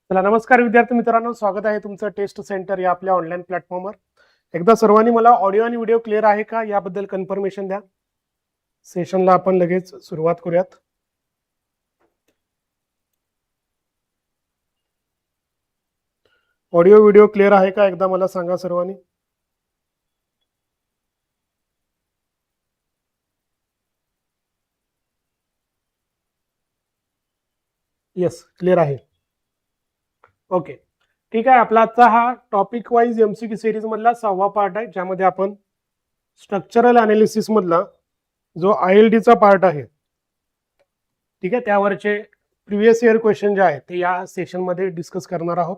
चला नमस्कार विद्यार्थी मित्रांनो, स्वागत आहे तुमचं टेस्ट सेंटर या आपल्या ऑनलाईन प्लॅटफॉर्मवर. एकदा सर्वांनी मला ऑडिओ आणि व्हिडिओ क्लिअर आहे का याबद्दल कन्फर्मेशन द्या. सेशनला आपण लगेच सुरुवात करूयात. ऑडिओ व्हिडिओ क्लिअर आहे का एकदा मला सांगा सर्वांनी. येस, क्लिअर आहे. ओके, ठीक आहे. आपला आजचा हा टॉपिक वाईज एमसीक्यू सिरीज मधला 6वा पार्ट आहे, ज्यामध्ये आपण स्ट्रक्चरल अनालिसिस मधला जो ILD चा पार्ट आहे, ठीक आहे, त्यावरचे प्रिव्हियस इयर क्वेश्चन जे आहेत ते या सेशन मध्ये डिस्कस करणार आहोत.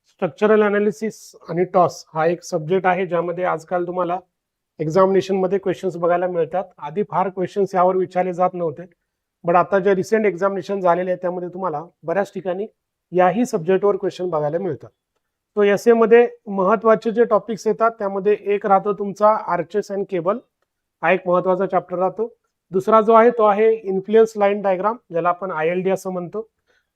स्ट्रक्चरल अनालिसिस आणि टॉस हा एक सब्जेक्ट आहे ज्यामध्ये आजकाल तुम्हाला एक्झामिनेशन मध्ये क्वेश्चन्स बघायला मिळतात. आधी फार क्वेश्चन्स यावर विचारले जात नव्हते, बट आता जे रिसेंट एक्झामिनेशन झालेले आहे त्यामध्ये तुम्हाला बऱ्याच ठिकाणी याही सब्जेक्टवर क्वेश्चन बघायला मिळतात. तो एसए मध्ये महत्वाचे जे टॉपिक्स येतात त्यामध्ये एक राहतो तुमचा आर्चेस अँड केबल, हा एक महत्वाचा चॅप्टर राहतो. दुसरा जो आहे तो आहे इन्फ्लुएन्स लाईन डायग्राम, ज्याला आपण ILD असं म्हणतो.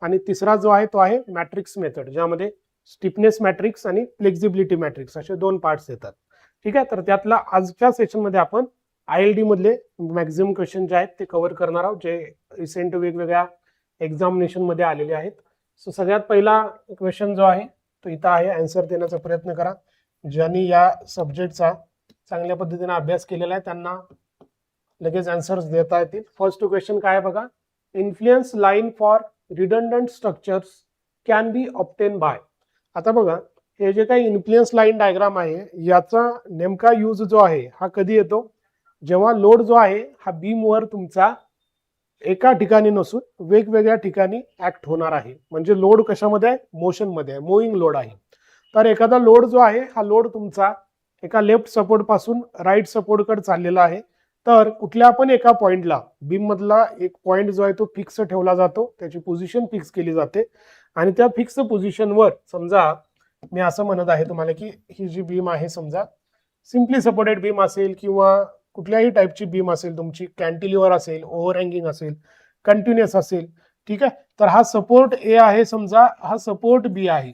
आणि तिसरा जो आहे तो आहे मॅट्रिक्स मेथड, ज्यामध्ये स्टिफनेस मॅट्रिक्स आणि फ्लेक्झिबिलिटी मॅट्रिक्स असे दोन पार्ट्स येतात. ठीक आहे, तर त्यातला आजच्या सेशन मध्ये आपण ILD मधले मॅक्झिमम क्वेश्चन जे आहेत ते कव्हर करणार आहोत, जे रिसेंट वेगवेगळ्या एक्झामिनेशन मध्ये आलेले आहेत. सो सगळ्यात पहिला क्वेश्चन जो आहे तो इथं आहे, आन्सर देण्याचा प्रयत्न करा. ज्यांनी या सब्जेक्टचा चांगल्या पद्धतीने अभ्यास केलेला आहे त्यांना लगेच आन्सर्स देता येतील. फर्स्ट क्वेश्चन काय बघा, influence line for redundant structures can be obtain bye. आता बघा, हे जे काही इन्फ्लुएन्स लाईन डायग्राम आहे याचा नेमका यूज जो आहे हा कधी येतो, जेव्हा लोड जो आहे हा बीमवर तुमचा एका ठिकाणी नसून वेगवेगळ्या ठिकाणी ऍक्ट होणार आहे. म्हणजे लोड कशामध्ये आहे, मोशन मध्ये आहे, मुव्हिंग लोड आहे. तर एखादा लोड जो आहे हा लोड तुमचा एका लेफ्ट सपोर्ट पासून राईट सपोर्ट कडे चाललेला आहे. तर कुठल्या पण एका पॉइंटला बीम मधला एक पॉइंट जो आहे तो फिक्स ठेवला जातो, त्याची पोझिशन फिक्स केली जाते. आणि त्या फिक्स पोझिशनवर समजा मी असं म्हणत आहे तुम्हाला की ही जी बीम आहे समजा सिम्पली सपोर्टेड बीम असेल किंवा कुठल्याही टाईपची बीम असेल, तुमची कॅन्टिलिव्हर असेल, ओव्हरहँगिंग असेल, कंटिन्युअस असेल. ठीक आहे, तर हा सपोर्ट ए आहे समजा, हा सपोर्ट बी आहे.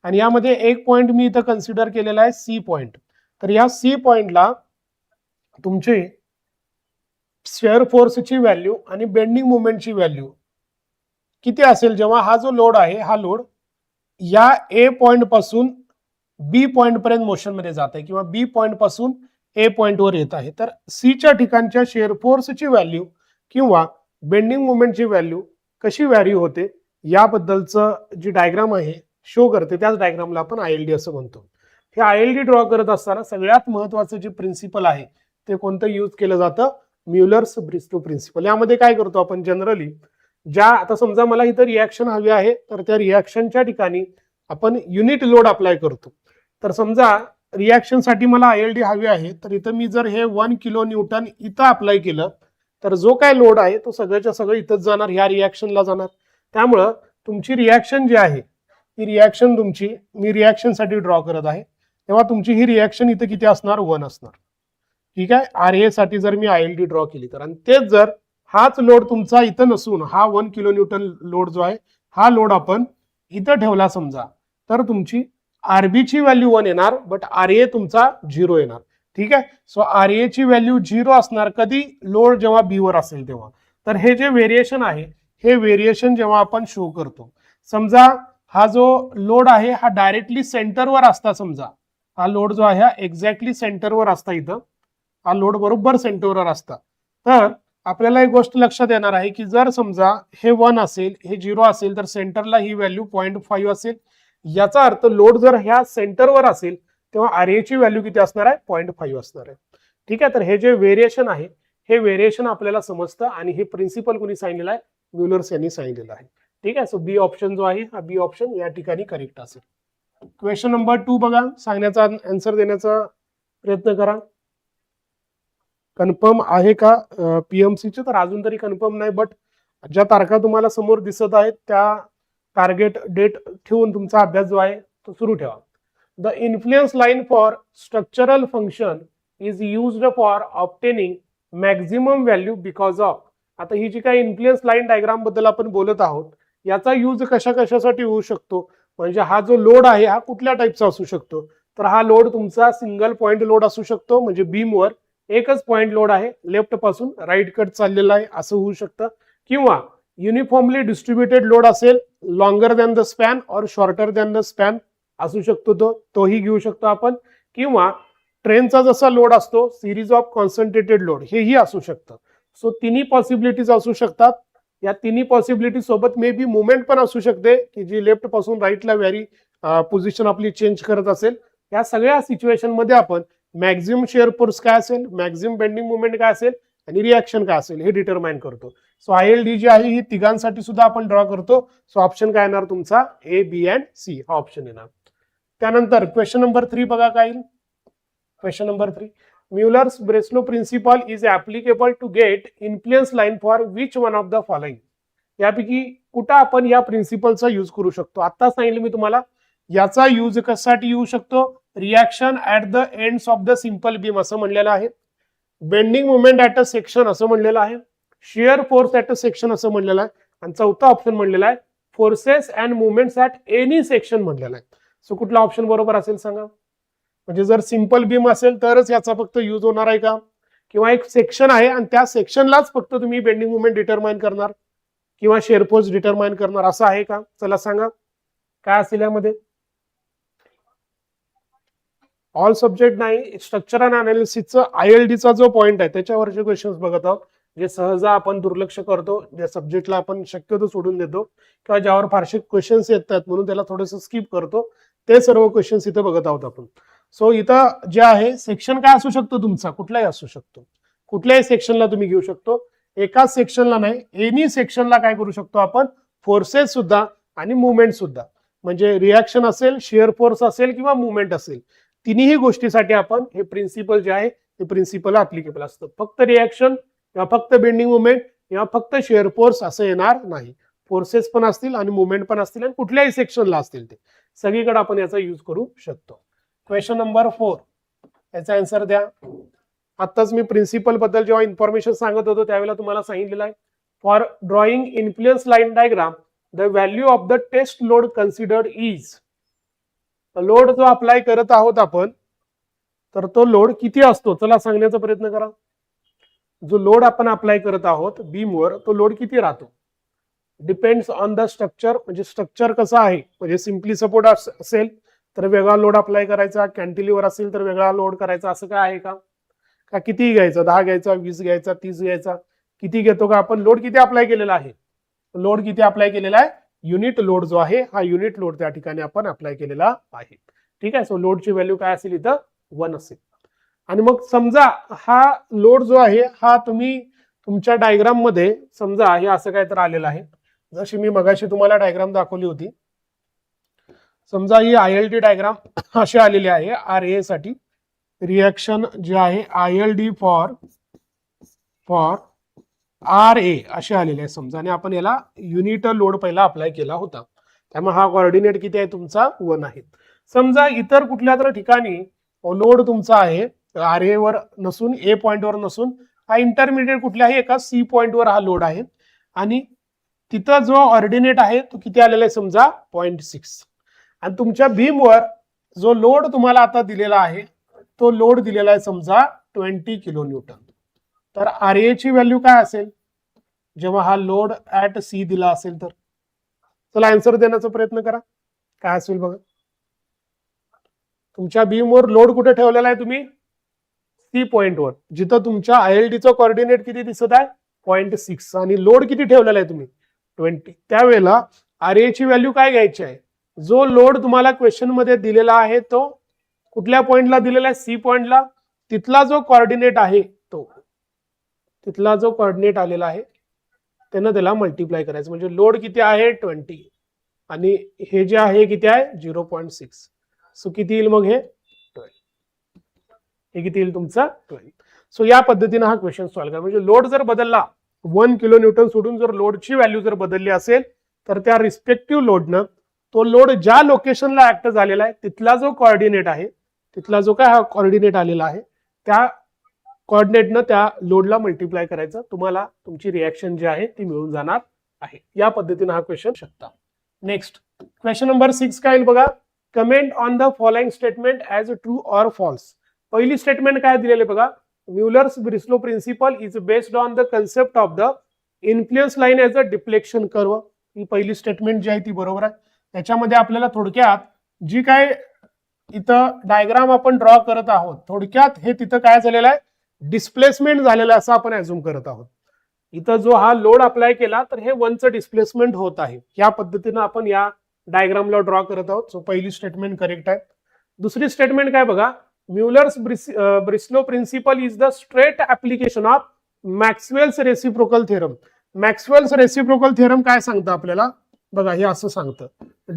आणि यामध्ये एक पॉइंट मी इथं कन्सिडर केलेला आहे सी पॉइंट. तर या सी पॉइंटला तुमचे शिअर फोर्सची व्हॅल्यू आणि बेंडिंग मुवमेंटची व्हॅल्यू किती असेल, जेव्हा हा जो लोड आहे हा लोड या ए पॉइंट पासून बी पॉइंट पर्यंत मोशन मध्ये जात आहे किंवा बी पॉइंट पासून ए पॉइंट वर येत आहे. तर सीच्या ठिकाणच्या शिअर फोर्सची व्हॅल्यू किंवा बेंडिंग मुवमेंटची व्हॅल्यू कशी व्हॅरी होते याबद्दलचं जी डायग्राम आहे शो करते, त्याच डायग्रामला आपण ILD असं म्हणतो. हे ILD ड्रॉ करत असताना सगळ्यात महत्वाचं जे प्रिन्सिपल आहे ते कोणतं यूज केलं जातं, म्युलर्स ब्रिस्टो प्रिन्सिपल. यामध्ये काय करतो आपण जनरली, ज्या आता समजा मला इथं रिॲक्शन हवी आहे तर त्या रिॲक्शनच्या ठिकाणी आपण युनिट लोड अप्लाय करतो. तर समजा रिॲक्शन साठी मला ILD हवी आहे, तर इथं मी जर हे 1 किलो न्यूटन इथं अप्लाय केलं तर जो काय लोड आहे तो सगळ्याच्या सगळं इथंच जाणार, ह्या रिॲक्शनला जाणार. त्यामुळं तुमची रिॲक्शन जी आहे ही रिॲक्शन तुमची, मी रिॲक्शन साठी ड्रॉ करत आहे, तेव्हा तुमची ही रिॲक्शन इथं किती असणार, 1 असणार. ठीक आहे, RA साठी जर मी ILD ड्रॉ केली तर, आणि तेच जर हाच लोड तुमचा इथं नसून हा 1 किलो न्यूटन लोड जो आहे हा लोड आपण इथं ठेवला समजा, तर तुमची RB ची व्हॅल्यू 1 येणार, बट RA तुमचा 0 येणार. ठीक आहे, सो RA ची व्हॅल्यू 0 असणार कधी, लोड जेव्हा B वर असेल तेव्हा. तर हे जे व्हेरिएशन आहे हे व्हेरिएशन जेव्हा आपण शो करतो, समजा हा जो लोड आहे हा डायरेक्टली सेंटरवर असता, समजा हा लोड जो आहे हा एक्झॅक्टली सेंटरवर असता, इथं हा लोड बरोबर सेंटरवर असता. तर आपल्याला एक गोष्ट लक्षात येणार आहे की जर समजा हे 1 असेल, हे 0 असेल, तर सेंटरला ही व्हॅल्यू 0.5 असेल. याचा अर्थ लोड जर ह्या सेंटरवर असेल तेव्हा RA ची व्हॅल्यू किती असणार आहे, 0.5 असणार आहे. ठीक आहे, तर हे जे व्हेरिएशन आहे हे व्हेरिएशन आपल्याला समजतं आणि हे प्रिन्सिपल कोणी सांगितलेलं आहे, म्युलर्स यांनी सांगितलेलं आहे. ठीक आहे, सो बी ऑप्शन जो आहे हा बी ऑप्शन या ठिकाणी करेक्ट असेल. क्वेश्चन नंबर 2 बघा, सांगण्याचा आन्सर देण्याचा प्रयत्न करा. कन्फर्म आहे का PMCचे? तर अजून तरी कन्फर्म नाही, बट ज्या तारखा तुम्हाला समोर दिसत आहेत त्या टार्गेट डेट ठेवून तुमचा अभ्यास जो आहे तो सुरू ठेवा. The influence line for structural function is used for obtaining maximum value because of. आता ही जी काही इन्फ्लुएन्स लाईन डायग्राम बद्दल आपण बोलत आहोत याचा यूज कशा कशासाठी होऊ शकतो, म्हणजे हा जो लोड आहे हा कुठल्या टाईपचा असू शकतो, तर हा लोड तुमचा सिंगल पॉइंट लोड असू शकतो, म्हणजे बीमवर एकच पॉइंट लोड आहे, लेफ्ट पासून राईट कट चाललेला आहे असं होऊ शकतं, किंवा युनिफॉर्मली डिस्ट्रीब्युटेड लोड असेल, लॉंगर दॅन द स्पॅन और शॉर्टर दॅन द स्पॅन असू शकतो, तोही घेऊ शकतो आपण, किंवा ट्रेनचा जसा लोड असतो सिरीज ऑफ कॉन्सन्ट्रेटेड लोड हेही असू शकतं. सो तिन्ही पॉसिबिलिटीज असू शकतात. या तिन्ही पॉसिबिलिटी सोबत मे बी मुवमेंट पण असू शकते की जी लेफ्ट पासून राईटला व्हॅरी पोझिशन आपली चेंज करत असेल. या सगळ्या सिच्युएशन मध्ये आपण मॅक्झिमम शेअर फोर्स काय असेल, मॅक्झिमम बेंडिंग मुवमेंट काय असेल आणि रिॲक्शन काय असेल हे डिटरमाइन करतो. सो ILD जी आहे ही तिघांसाठी सुद्धा आपण ड्रॉ करतो. सो ऑप्शन काय येणार तुमचा A, B अँड C हा ऑप्शन येणार. त्यानंतर क्वेश्चन नंबर 3 बघा काय येईल. Question number 3, Mueller's Breslow principle is applicable to get influence line for which one of the following. यापैकी कुठं आपण या प्रिन्सिपलचा यूज करू शकतो. आता सांगितलं मी तुम्हाला याचा यूज कशासाठी येऊ शकतो. Reaction at the ends of the simple beam असं म्हणलेलं आहे, bending movement at a section असं म्हणलेलं आहे, shear force at a section असं म्हणलेलं आहे, आणि चौथा ऑप्शन म्हणलेला आहे forces and movements at any section म्हणलेला आहे. सो कुठला ऑप्शन बरोबर असेल सांगा. म्हणजे जर सिंपल बीम असेल तरच याचा फक्त यूज होणार आहे का, किंवा एक सेक्शन आहे आणि त्या सेक्शनलाच फक्त तुम्ही बेंडिंग मुवमेंट डिटरमाइन करणार किंवा शेअर फोर्स डिटरमाइन करणार असं आहे का. चला सांगा काय असेल यामध्ये. ऑल सब्जेक्ट नाही, स्ट्रक्चर अँड अनालिसिसचा ILDचा जो पॉइंट आहे त्याच्यावरचे क्वेश्चन्स बघत आहोत, जे सहजा आपण दुर्लक्ष करतो, ज्या सब्जेक्टला आपण शक्यतो सोडून देतो किंवा ज्यावर फारसे क्वेश्चन्स येतात म्हणून त्याला थोडंसं स्किप करतो, ते सर्व क्वेश्चन्स इथं बघत आहोत आपण. सो इथं जे आहे सेक्शन काय असू शकतो तुमचा, कुठलाही असू शकतो, कुठल्याही सेक्शनला तुम्ही घेऊ शकतो. एकाच सेक्शनला नाही, एनी सेक्शनला काय करू शकतो आपण, फोर्सेस सुद्धा आणि मुवमेंट सुद्धा, म्हणजे रिॲक्शन असेल, शिअर फोर्स असेल किंवा मुवमेंट असेल, तिन्ही गोष्टीसाठी आपण हे प्रिन्सिपल जे आहे ते प्रिन्सिपल ऍप्लिकेबल असतं. फक्त रिॲक्शन किंवा फक्त बेंडिंग मुवमेंट किंवा फक्त शिअर फोर्स असं येणार नाही. फोर्सेस पण असतील आणि मुवमेंट पण असतील आणि कुठल्याही सेक्शनला असतील, ते सगळीकडे आपण याचा यूज करू शकतो. क्वेश्चन नंबर 4, याचा आन्सर द्या. आताच मी प्रिन्सिपल बद्दल जेव्हा इन्फॉर्मेशन सांगत होतो त्यावेळेला तुम्हाला सांगितलेलं आहे, for drawing influence line diagram the value of the test load considered is. Load जो अप्लाय करत आहोत आपण, तर तो लोड किती असतो, चला सांगण्याचा प्रयत्न करा. जो लोड आपण अप्लाय करत आहोत बीमवर, तो लोड किती राहतो, डिपेंड्स ऑन द स्ट्रक्चर. म्हणजे स्ट्रक्चर कसं आहे, म्हणजे सिम्पली सपोर्ट असेल तर वेगळा लोड अप्लाय करायचा, कॅन्टिलिव्हर असेल तर वेगळा लोड करायचा, असं काय आहे का, का किती घ्यायचा, 10 घ्यायचा, 20 घ्यायचा, 30 घ्यायचा, किती घेतो का आपण. लोड किती अप्लाय केलेला आहे, लोड किती अप्लाय केलेला आहे, युनिट लोड जो आहे हा युनिट लोड त्या ठिकाणी आपण अप्लाय केलेला आहे. ठीक आहे. सो लोडची व्हॅल्यू काय असेल इथं 1 असेल. आणि मग समजा हा लोड जो आहे हा तुम्ही तुमच्या डायग्राम मध्ये समजा हे असं काय तर आलेलं आहे, जशी मी मगाशी तुम्हाला डायग्राम दाखवली होती. समजा ही ILD डायग्राम अशी आलेली आहे RA साठी. रिॲक्शन जे आहे ILD फॉर RA असे आलेले आहे समजा, आणि आपण याला युनिट लोड पहिला अप्लाय केला होता, त्यामुळे हा कोऑर्डिनेट किती आहे तुमचा 1 आहे. समजा इतर कुठल्या तर ठिकाणी लोड तुमचा आहे RA वर नसून, A पॉइंट वर नसून, हा इंटरमिडिएट कुठल्याही एका C पॉइंट वर हा लोड आहे, आणि तिथं जो ऑर्डिनेट आहे तो किती आलेला आहे समजा 0.6, आणि तुमच्या बीमवर जो लोड तुम्हाला आता दिलेला आहे तो लोड दिलेला आहे समजा 20 किलो न्यूटन. तर RA ची व्हॅल्यू काय असेल जेव्हा हा लोड ऍट C दिला असेल तर. चला आन्सर देण्याचा प्रयत्न करा, काय असेल बघा. तुमच्या बीमवर लोड कुठे ठेवलेला आहे तुम्ही, C पॉइंट वर, जिथं तुमच्या ILDचा कोऑर्डिनेट किती दिसत आहे 0.6, आणि लोड किती ठेवलेला आहे तुम्ही 20. त्यावेळेला RA ची व्हॅल्यू काय घ्यायची आहे, जो लोड तुम्हाला क्वेश्चन मध्ये दिलेला आहे तो कुठल्या पॉइंटला दिलेला आहे, C पॉइंटला, तिथला जो कोऑर्डिनेट आहे तो, तिथला जो कोऑर्डिनेट आलेला आहे त्यानं त्याला मल्टिप्लाय करायचं. म्हणजे लोड किती आहे 20 आणि हे जे आहे किती आहे 0.6. सो किती येईल मग हे 12, हे किती येईल तुमचा 12. सो या पद्धतीने हा क्वेश्चन सॉल्व्ह करा. म्हणजे लोड जर बदलला 1 किलो न्यूटन सोडून जर लोडची व्हॅल्यू जर बदलली असेल तर त्या रिस्पेक्टिव्ह लोडनं तो लोड ज्या लोकेशनला ऍक्ट झालेला आहे तिथला जो कोऑर्डिनेट आहे, तिथला जो काय हा कोऑर्डिनेट आलेला आहे त्या कोऑर्डिनेटनं त्या लोडला मल्टिप्लाय करायचं, तुम्हाला तुमची रिॲक्शन जी आहे ती मिळून जाणार आहे. या पद्धतीने हा क्वेश्चन शकता. नेक्स्ट क्वेश्चन नंबर 6 काय बघा, comment on the following statement as true or false. पहिली स्टेटमेंट काय दिलेले बघा, Muller's Breslau principle is based on the concept of the influence line as a deflection curve. ही पहिली स्टेटमेंट जी आहे ती बरोबर आहे. त्याच्यामध्ये आपल्याला थोडक्यात जी काय इथं डायग्राम आपण ड्रॉ करत आहोत, थोडक्यात हे तिथं काय झालेलं आहे, डिस्प्लेसमेंट झालेलं आहे असं आपण ऍझ्युम करत आहोत. इथं जो हा लोड अप्लाय केला तर हे वनचं डिस्प्लेसमेंट होत आहे. या पद्धतीनं आपण या डायग्रामला ड्रॉ करत आहोत. सो पहिली स्टेटमेंट करेक्ट आहे. दुसरी स्टेटमेंट काय बघा, Muller's Breslau principle is the straight application of Maxwell's reciprocal theorem. Maxwell's reciprocal theorem काय सांगतं आपल्याला बघा, हे असं सांगतं,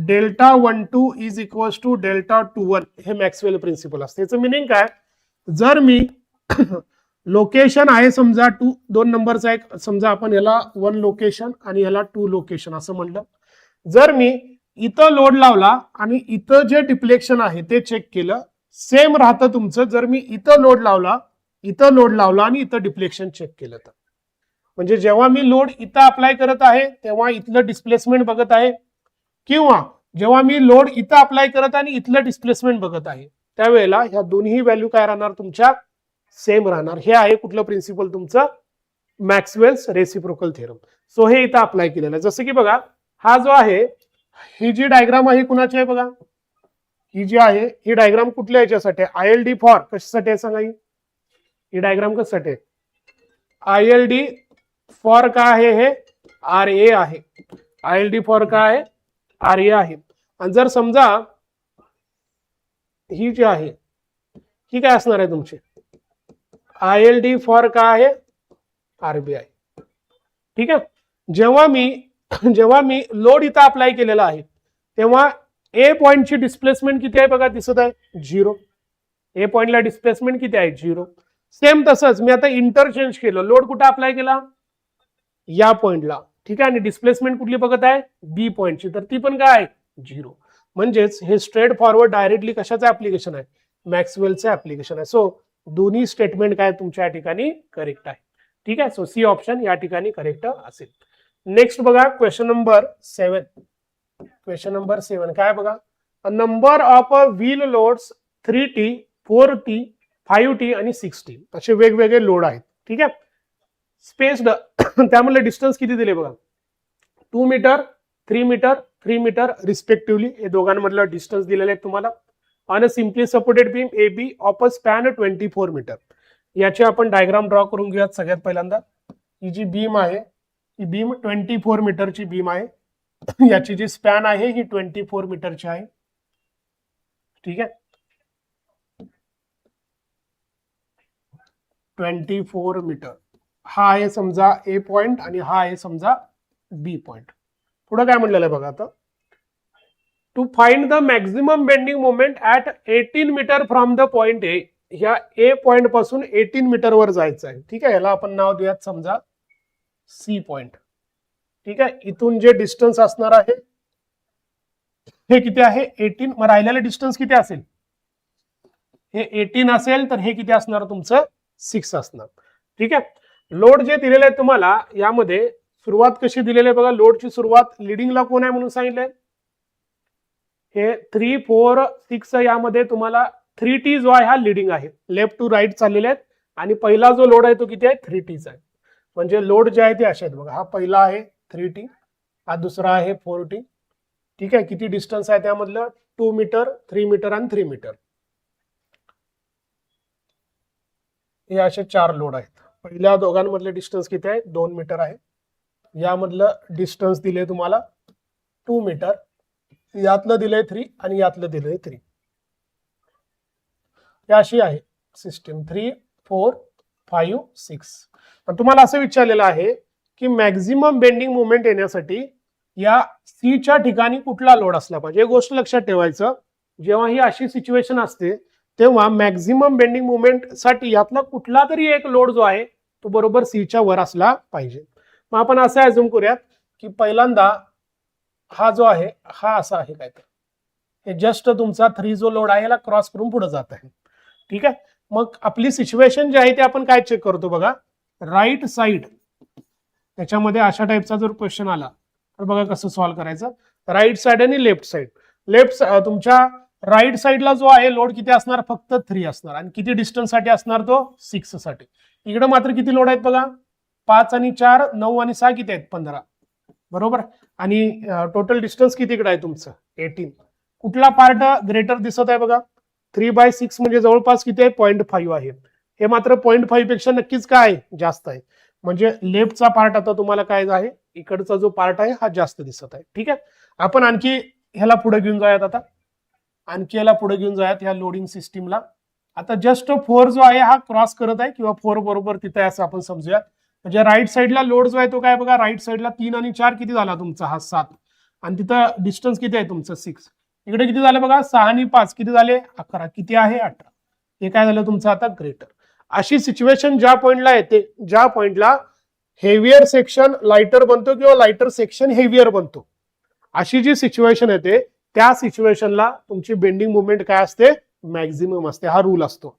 delta 1-2 is equal to delta 2-1. हे मॅक्सवेल प्रिन्सिपल असते. याचं मिनिंग काय, जर मी लोकेशन आहे समजा 2 नंबरचा एक, समजा आपण याला 1 लोकेशन आणि याला 2 लोकेशन असं म्हणलं, जर मी इथं लोड लावला आणि इथं जे डिफ्लेक्शन आहे ते चेक केलं, सेम राहतं तुमचं. जर मी इथं लोड लावला आणि इथं डिफ्लेक्शन चेक केलं तर, म्हणजे जेव्हा मी लोड इथं अप्लाय करत आहे तेव्हा इथलं डिस्प्लेसमेंट बघत आहे, किंवा जेव्हा मी लोड इथं अप्लाय करत आणि इथलं डिस्प्लेसमेंट बघत आहे, त्यावेळेला ह्या दोन्ही व्हॅल्यू काय राहणार तुमच्या, सेम राहणार. हे आहे कुठलं प्रिन्सिपल तुमचं, मॅक्सवेल्स रेसिप्रोकल थेरम. सो हे इथं अप्लाय केलेलं आहे. जसं की बघा, हा जो आहे, ही जी डायग्राम आहे कुणाची आहे बघा, ही जी आहे ही डायग्राम कुठल्या याच्यासाठी आहे, ILD फॉर कशासाठी आहे सांगा. ही डायग्राम कशासाठी आहे, ILD फॉर काय आहे, हे RA आहे. ILD फॉर काय आहे, RA आहे. आणि जर समजा ही जी आहे ही काय असणार आहे तुमची, ILD फॉर काय आहे, RB आहे. ठीक आहे. जेव्हा मी लोड इथं अप्लाय केलेला आहे तेव्हा A पॉइंटची डिस्प्लेसमेंट किती आहे बघा, दिसत आहे 0. A पॉइंटला डिस्प्लेसमेंट किती आहे, 0. सेम तसंच मी आता इंटरचेंज केलं, लोड कुठे अप्लाय केला, या पॉइंटला. ठीक आहे. आणि डिस्प्लेसमेंट कुठली बघत आहे, B पॉइंटची, तर ती पण काय आहे, 0. म्हणजेच हे स्ट्रेट फॉरवर्ड डायरेक्टली कशाचं ऍप्लिकेशन आहे, मॅक्सवेलचं ऍप्लिकेशन आहे. सो दोन्ही स्टेटमेंट काय तुमच्या या ठिकाणी करेक्ट आहे. ठीक आहे. सो सी ऑप्शन या ठिकाणी करेक्ट असेल. नेक्स्ट बघा क्वेश्चन नंबर 7. क्वेश्चन नंबर 7 काय बघा, a number of wheel loads 3T 4T 5T आणि 6T असे वेगवेगळे लोड आहेत. ठीक आहे. स्पेस्ड त्यामुळे डिस्टन्स किती दिले बघा, 2 मीटर 3 मीटर 3 मीटर रिस्पेक्टिव्हली. हे दोघांमधलं डिस्टन्स दिलेले आहेत तुम्हाला. On a simply supported beam AB of a span 24 metre. याचे आपण डायग्राम ड्रॉ करून घेऊयात. सगळ्यात पहिल्यांदा ही जी बीम आहे, ही बीम 24 मीटरची बीम आहे. याची जी स्पॅन आहे ही 24 मीटरची आहे. ठीक आहे. 24 मीटर हा आहे समजा A पॉइंट आणि हा आहे समजा B पॉइंट. पुढे काय म्हणलेलं आहे बघा आता, to find the maximum bending moment at 18 metre from the point A. ह्या A पॉइंट पासून 18 मीटर वर जायचं आहे. ठीक आहे. याला आपण नाव देऊयात समजा C पॉइंट. ठीक आहे. इथून जे डिस्टन्स असणार आहे हे किती आहे, 18. मग राहिलेलं डिस्टन्स किती असेल, हे 18 असेल, तर हे किती असणार तुमचं 6 असणार. ठीक आहे. लोड जे दिलेले आहे तुम्हाला, यामध्ये सुरुवात कशी दिलेली आहे बघा, लोडची सुरुवात लिडिंगला कोण आहे म्हणून सांगितलंय, हे 3 4 6. यामध्ये तुम्हाला 3T जो आहे हा लिडिंग आहे, लेफ्ट टू राईट चाललेले आहेत. आणि पहिला जो लोड आहे तो किती आहे, 3Tचा आहे. म्हणजे लोड जे आहे ते असे आहेत बघा, हा पहिला आहे 3T, हा दुसरा आहे 4T. ठीक आहे. किती डिस्टन्स आहे त्यामधलं, 2 मीटर 3 मीटर आणि 3 मीटर. हे असे 4 लोड आहेत. पहिल्या दोघांमधले डिस्टन्स किती आहे, 2 मीटर आहे. यामधलं डिस्टन्स दिले तुम्हाला 2 मीटर, यातलं दिलंय 3 आणि यातलं दिलंय 3. ही अशी आहे सिस्टीम 3 4 5 6. पण तुम्हाला असं विचारलेलं आहे की मॅक्झिमम बेंडिंग मुवमेंट येण्यासाठी या सीच्या ठिकाणी कुठला लोड असला पाहिजे. गोष्ट लक्षात ठेवायचं, जेव्हा ही अशी सिच्युएशन असते तेव्हा मॅक्झिमम बेंडिंग मुवमेंट साठी यातला कुठला तरी एक लोड जो आहे तो बरोबर सीच्या वर असला पाहिजे. मग आपण असं अझ्युम करूयात की पहिल्यांदा हा जो आहे हा असा आहे काय, तर हे जस्ट तुमचा 3 जो लोड आहे याला क्रॉस करून पुढे जात आहे. ठीक आहे. मग आपली सिच्युएशन जी आहे ते आपण काय चेक करतो बघा, राईट साइड. त्याच्यामध्ये अशा टाईपचा जर क्वेश्चन आला तर बघा कसं सॉल्व्ह करायचं. राईट साइड आणि लेफ्ट साइड. तुमच्या राईट साइडला जो आहे लोड किती असणार, फक्त 3 असणार. आणि किती डिस्टन्स साठी असणार, तो 6 साठी. इकडे मात्र किती लोड आहेत बघा, 5 आणि 4 9 आणि 6 किती आहेत, 15. बरोबर. आणि टोटल डिस्टन्स किती इकडे आहे तुमचं, 18. कुठला पार्ट ग्रेटर दिसत आहे बघा, 3/6 म्हणजे जवळपास किती आहे, 0.5 आहे. हे मात्र 0.5 पेक्षा नक्कीच काय आहे, जास्त आहे. म्हणजे लेफ्टचा पार्ट आता तुम्हाला काय आहे, इकडचा जो पार्ट आहे हा जास्त दिसत आहे. ठीक आहे. आपण आणखी ह्याला पुढे घेऊन जाऊयात. आता आणखी ह्याला पुढे घेऊन जाऊयात ह्या लोडिंग सिस्टीमला. आता जस्ट 4 जो आहे हा क्रॉस करत आहे, किंवा 4 बरोबर तिथे असं आपण समजूयात. म्हणजे राईट साइडला लोड जो आहे तो काय बघा, राईट साइडला 3 आणि 4 किती झाला तुमचा, हा 7. आणि तिथं डिस्टन्स किती आहे तुमचं, 6. इकडे किती झालं बघा, 6 आणि 5 किती झाले, 11. किती आहे, 18. हे काय झालं तुमचं आता ग्रेटर. अशी सिच्युएशन ज्या पॉइंटला येते, ज्या पॉइंटला हेवियर सेक्शन लाइटर बनतो किंवा लाइटर सेक्शन हेवियर बनतो, अशी जी सिच्युएशन येते त्या सिच्युएशनला तुमची बेंडिंग मुवमेंट काय असते, मॅक्झिमम असते. हा रूल असतो.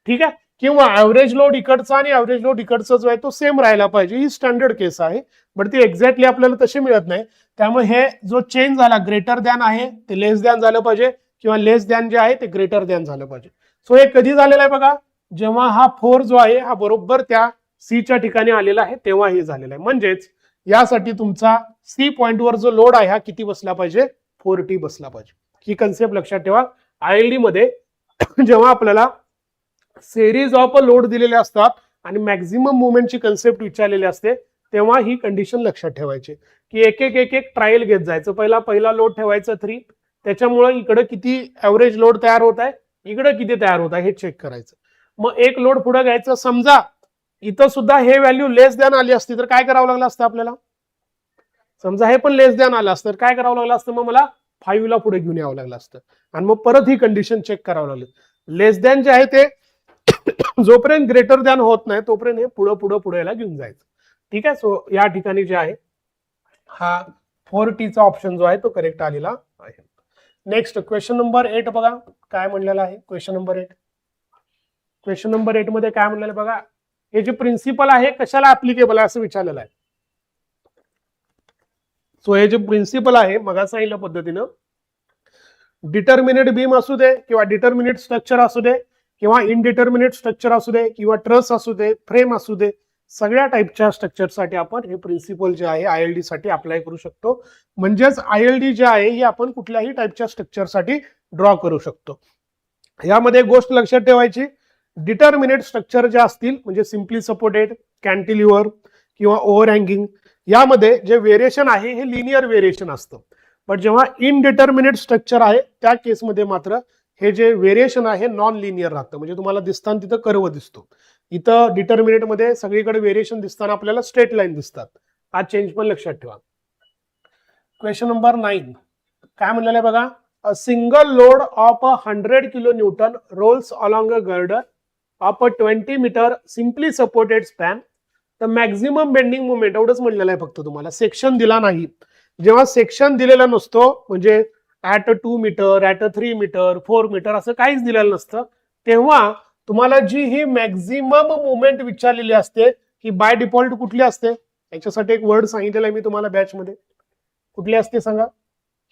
ठीक आहे. किंवा ऍव्हरेज लोड इकडचा आणि ऍव्हरेज लोड इकडचा जो आहे तो सेम राहायला पाहिजे, ही स्टँडर्ड केस आहे. बट ती एक्झॅक्टली आपल्याला तशी मिळत नाही. त्यामुळे हे जो चेंज झाला, ग्रेटर दॅन आहे ते लेस दॅन झालं पाहिजे, किंवा लेस दॅन जे आहे ते ग्रेटर दॅन झालं पाहिजे. सो हे कधी झालेलं आहे बघा, जेव्हा हा 4 जो आहे हा बरोबर त्या सीच्या ठिकाणी आलेला आहे तेव्हा हे झालेलं आहे. म्हणजेच यासाठी तुमचा सी पॉइंटवर जो लोड आहे हा किती बसला पाहिजे, 4T बसला पाहिजे. ही कन्सेप्ट लक्षात ठेवा. ILD मध्ये जेव्हा आपल्याला सिरीज ऑफ लोड दिलेले असतात आणि मॅक्झिमम मुवमेंटची कन्सेप्ट विचारलेली असते, तेव्हा ही कंडिशन लक्षात ठेवायची की एक एक ट्रायल घेत जायचं. पहिला लोड ठेवायचं 3, त्याच्यामुळे इकडे किती ऍव्हरेज लोड तयार होत आहे, इकडे किती तयार होत आहे हे चेक करायचं. मग एक लोड पुढे घ्यायचं. समजा इथं सुद्धा हे व्हॅल्यू लेस दॅन आली असती तर काय करावं लागलं असतं आपल्याला, समजा हे पण लेस दॅन आलं असतं तर काय करावं लागलं असतं, मग मला 5 ला पुढे घेऊन यावं लागलं असतं. आणि मग परत ही कंडिशन चेक करावं लागलं. लेस दॅन जे आहे ते जोपर्यंत ग्रेटर दॅन होत नाही तोपर्यंत हे पुढे याला घेऊन जायचं. ठीक आहे. सो या ठिकाणी जे आहे हा 4T चा ऑप्शन जो आहे तो करेक्ट आलेला आहे. नेक्स्ट क्वेश्चन नंबर 8 बघा काय म्हणलेला आहे. क्वेश्चन नंबर 8 मध्ये काय म्हणलेलं बघा, हे जे प्रिन्सिपल आहे कशाला ऍप्लिकेबल आहे असं विचारलेलं आहे. सो हे जे प्रिन्सिपल आहे मग सांगितल्या पद्धतीनं, डिटर्मिनेट बीम असू दे किंवा डिटर्मिनेट स्ट्रक्चर असू दे किंवा इनडिटर्मिनेट स्ट्रक्चर असू दे किंवा ट्रस असू दे, फ्रेम असू दे, सगळ्या टाईपच्या स्ट्रक्चरसाठी आपण हे प्रिन्सिपल जे आहे ILD साठी अप्लाय करू शकतो. म्हणजेच ILD जे आहे हे आपण कुठल्याही टाईपच्या स्ट्रक्चरसाठी ड्रॉ करू शकतो. यामध्ये गोष्ट लक्षात ठेवायची, डिटर्मिनेट स्ट्रक्चर जे असतील म्हणजे सिम्पली सपोर्टेड, कॅन्टिलिव्हर किंवा ओव्हर हँगिंग, यामध्ये जे व्हेरिएशन आहे हे लिनियर व्हेरिएशन असतं. पण जेव्हा इनडिटर्मिनेट स्ट्रक्चर आहे त्या केसमध्ये मात्र हे जे व्हेरिएशन आहे नॉन लिनियर राहतं. म्हणजे तुम्हाला दिसताना तिथं कर्व दिसतो. इथं डिटर्मिनेट मध्ये सगळीकडे व्हेरिएशन दिसताना आपल्याला स्ट्रेट लाईन दिसतात. हा चेंज पण लक्षात ठेवा. क्वेश्चन नंबर 9 काय म्हणलेलं आहे बघा, a single load of 100 kilo newton rolls along a girder of 20 metre simply supported span, the maximum bending movement, एवढंच म्हणलेलं आहे फक्त तुम्हाला, सेक्शन दिला नाही. जेव्हा सेक्शन दिलेला नसतो म्हणजे at 2 metre, at 3 metre, 4 metre असं काहीच दिलेलं नसतं, तेव्हा तुम्हाला जी ही मॅक्झिमम मुवमेंट विचारलेली असते ही बाय डिफॉल्ट कुठली असते, याच्यासाठी एक वर्ड सांगितलेला आहे मी तुम्हाला बॅच मध्ये, कुठली असते सांगा.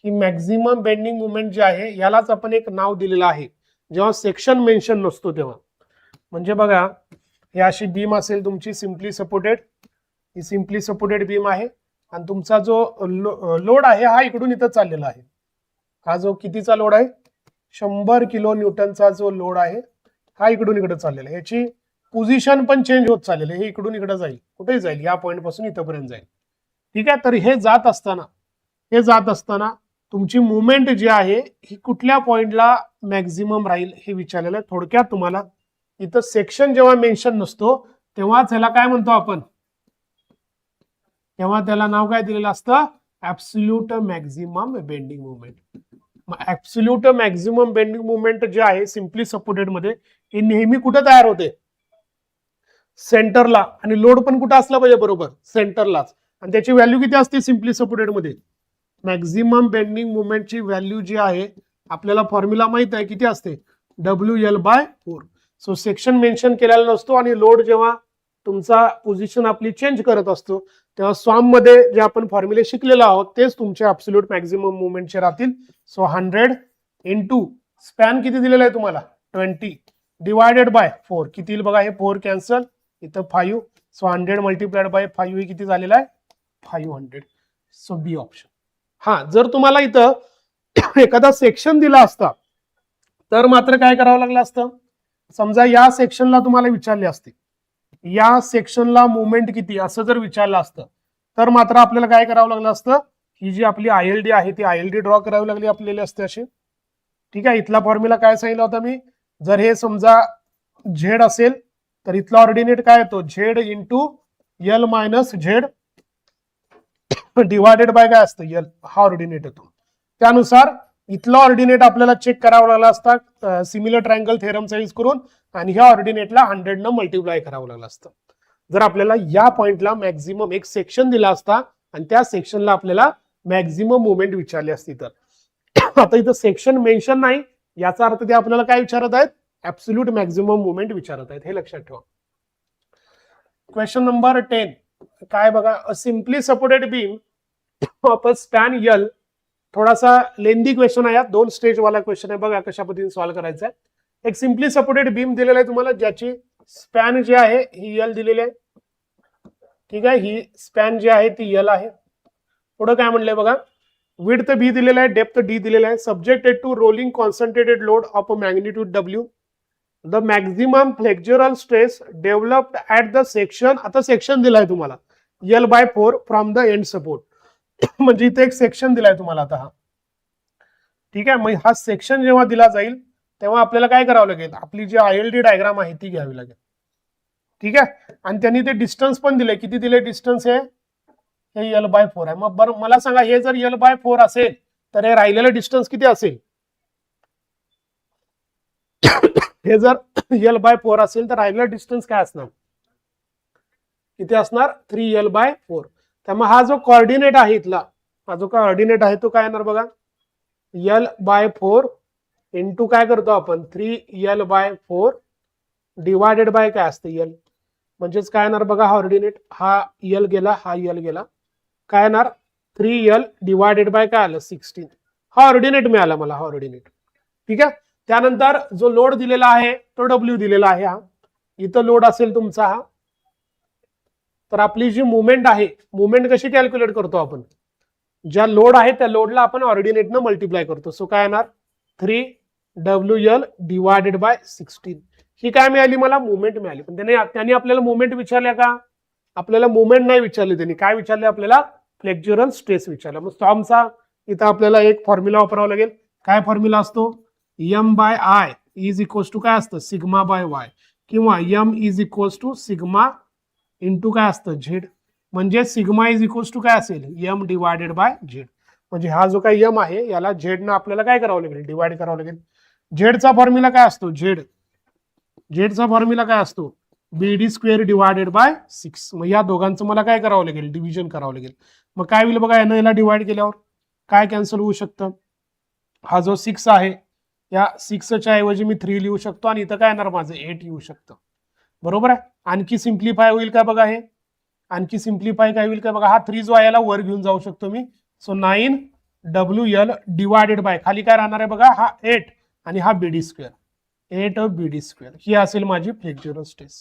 ही मॅक्झिमम बेंडिंग मुवमेंट जी आहे यालाच आपण एक नाव दिलेलं आहे जेव्हा सेक्शन मेन्शन नसतो तेव्हा. म्हणजे बघा ही अशी बीम असेल तुमची सिम्पली सपोर्टेड, ही सिम्पली सपोर्टेड बीम आहे आणि तुमचा जो लोड आहे हा इकडून इथं चाललेला आहे. हा जो कितीचा लोड आहे, 100 किलो न्यूटनचा जो लोड आहे हा इकडून इकडे चाललेला आहे. याची पोझिशन पण चेंज होत चाललेली आहे, हे इकडून इकडे जाईल, कुठे जाईल, या पॉईंट पासून इथपर्यंत जाईल. ठीक आहे. तर हे जात असताना तुमची मुवमेंट जी आहे ही कुठल्या पॉइंटला मॅक्झिमम राहील हे विचारलेलं आहे. थोडक्यात तुम्हाला इथं सेक्शन जेव्हा मेन्शन नसतो तेव्हाच ह्याला काय म्हणतो आपण, तेव्हा त्याला नाव काय दिलेलं असतं, absolute maximum bending movement. Absolute maximum bending movement जे आहे सिम्पली सपोर्टेड मध्ये हे नेहमी कुठे तयार होते, सेंटरला, आणि लोड पण कुठं असला पाहिजे, बरोबर सेंटरलाच. आणि त्याची व्हॅल्यू किती असते सिम्पली सपोर्टेड मध्ये, मॅक्झिमम बेंडिंग मुवमेंटची व्हॅल्यू जी आहे आपल्याला फॉर्म्युला माहित आहे किती असते, WL/4. सो सेक्शन मेन्शन केलेला नसतो आणि लोड जेव्हा तुमचा पोझिशन आपली चेंज करत असतो तेव्हा स्वाम मध्ये जे आपण फॉर्म्युले शिकलेलो आहोत तेच तुमचे ऍब्सोल्यूट मॅक्झिमम मुवमेंटचे राहतील. सो 100 इंटू स्पॅन किती दिलेला आहे तुम्हाला 20 डिवायडेड बाय 4 किती येईल बघा, हे 4 कॅन्सल, इथं 5. सो 100 मल्टिप्लाइड बाय 5 हे किती झालेलं आहे 500. So B option. हा, जर तुम्हाला इथं एखादा सेक्शन दिला असता तर मात्र काय करावं लागलं असतं, समजा या सेक्शनला तुम्हाला विचारले असते या सेक्शनला मुवमेंट किती असं जर विचारलं असतं तर मात्र आपल्याला काय करावं लागलं असतं, ही जी आपली ILD आहे ती ILD ड्रॉ करावी लागली आपल्याला असते अशी. ठीक आहे, इथला फॉर्म्युला काय सांगितलं होता मी, जर हे समजा झेड असेल तर इथला ऑर्डिनेट काय येतो Z into L minus Z divided bye काय असतं यल, हा ऑर्डिनेट येतो. त्यानुसार इथला ऑर्डिनेट आपल्याला चेक करावा लागला असता सिमिलर ट्रायंगल थेरमचा यूज करून, आणि ह्या ऑर्डिनेटला 100 न मल्टिप्लाय करावं लागलं असतं. जर आपल्याला या पॉइंटला मॅक्झिमम एक सेक्शन दिला असता आणि त्या सेक्शनला आपल्याला मॅक्झिमम मुवमेंट विचारली असती तर. आता इथं सेक्शन मेन्शन नाही, याचा अर्थ ते आपल्याला काय विचारत आहेत, ऍब्सोल्यूट मॅक्झिमम मुवमेंट विचारत आहेत, हे लक्षात ठेवा. क्वेश्चन नंबर 10 काय बघा, a simply supported beam of a span L. थोडासा लेंदी क्वेश्चन आहे, 2 स्टेज वाला क्वेश्चन आहे, बघा कशा पद्धतीने सॉल्व्ह करायचा आहे. एक सिम्पली सपोर्टेड बीम दिलेला आहे तुम्हाला, ज्याची स्पॅन जी आहे ही यल दिलेली आहे. ठीक आहे, ही स्पॅन जी आहे ती यल आहे. पुढे काय म्हणलंय बघा, विड्थ बी दिलेला आहे, डेप्थ डी दिलेला आहे. Subjected to rolling concentrated load of a magnitude W. The maximum flexural stress developed at the section. आता सेक्शन दिलाय तुम्हाला L/4 from the end support. म्हणजे इथे एक सेक्शन दिलाय तुम्हाला आता हा. ठीक आहे, मग हा सेक्शन जेव्हा दिला जाईल तेव्हा आपल्याला काय करावं लागेल, आपली जी ILD डायग्राम आहे ती घ्यावी लागेल. ठीक आहे, आणि त्यांनी ते डिस्टन्स पण दिले, किती दिले डिस्टन्स, हे L/4 आहे. मग बरं मला सांगा, हे जर L/4 असेल तर हे राहिलेलं डिस्टन्स किती असेल, हे जर L/4 असेल तर राहिलेलं डिस्टन्स काय असणार, किती असणार 3L/4. त्यामुळे हा जो कोऑर्डिनेट आहे इथला, हा जो कोऑर्डिनेट आहे तो काय येणार बघा, L/4 इंटू काय करतो आपण 3L/4 डिवायडेड बाय काय असतं L. म्हणजेच काय येणार बघा, हा ऑर्डिनेट, हा L गेला, हा L गेला, काय येणार 3L डिवायडेड बाय काय आलं 16. हा ऑर्डिनेट मिळाला मला, हा ऑर्डिनेट. ठीक आहे, त्यानंतर जो लोड दिलेला आहे तो W दिलेला आहे. हा इथं लोड असेल तुमचा हा, तर आपली जी मुवमेंट आहे, मुवमेंट कशी कॅल्क्युलेट करतो आपण, ज्या लोड आहे त्या लोडला आपण ऑर्डिनेटनं मल्टिप्लाय करतो. सो काय येणार 3WL डिवायडेड बाय 16. ही काय मिळाली मला, मुवमेंट मिळाली. पण त्यांनी आपल्याला मुवमेंट विचारल्या का, आपल्याला मुवमेंट नाही विचारली, त्यांनी काय विचारले आपल्याला, फ्लेक्झरल स्ट्रेस विचारला. मग स्टॉर्मचा इथं आपल्याला एक फॉर्म्युला वापरावा लागेल. काय फॉर्म्युला असतो, M/I इज इक्वल्स टू काय असतं सिग्मा बाय वाय, किंवा M is equals to sigma into काय असतं झेड. म्हणजे सिग्मा इज इक्वल्स टू काय असेल M डिवायडेड बाय झेड. म्हणजे हा जो काही M आहे याला झेडनं आपल्याला काय करावं लागेल, डिवाइड करावं लागेल. झेडचा फॉर्म्युला काय असतो, झेडचा फॉर्म्युला काय असतो BD² डिवायडेड बाय 6. मग या दोघांचं मला काय करावं लागेल, डिव्हिजन करावं लागेल. मग काय होईल बघा, याला डिवाइड केल्यावर काय कॅन्सल होऊ शकतं, हा जो 6 आहे या 6च्या ऐवजी मी 3 लिहू शकतो, आणि इथं काय येणार माझं 8 येऊ शकतं. बरोबर आहे, आणखी सिम्प्लिफाय होईल का बघा, हे आणखी सिम्प्लिफाय काय होईल का बघा, हा 3 जो आहे याला वर घेऊन जाऊ शकतो मी. सो 9WL डिवायडेड बाय खाली काय राहणार आहे बघा, हा 8 आणि हा BD², 8BD². ही असेल माझी फ्लेक्झरल स्ट्रेस.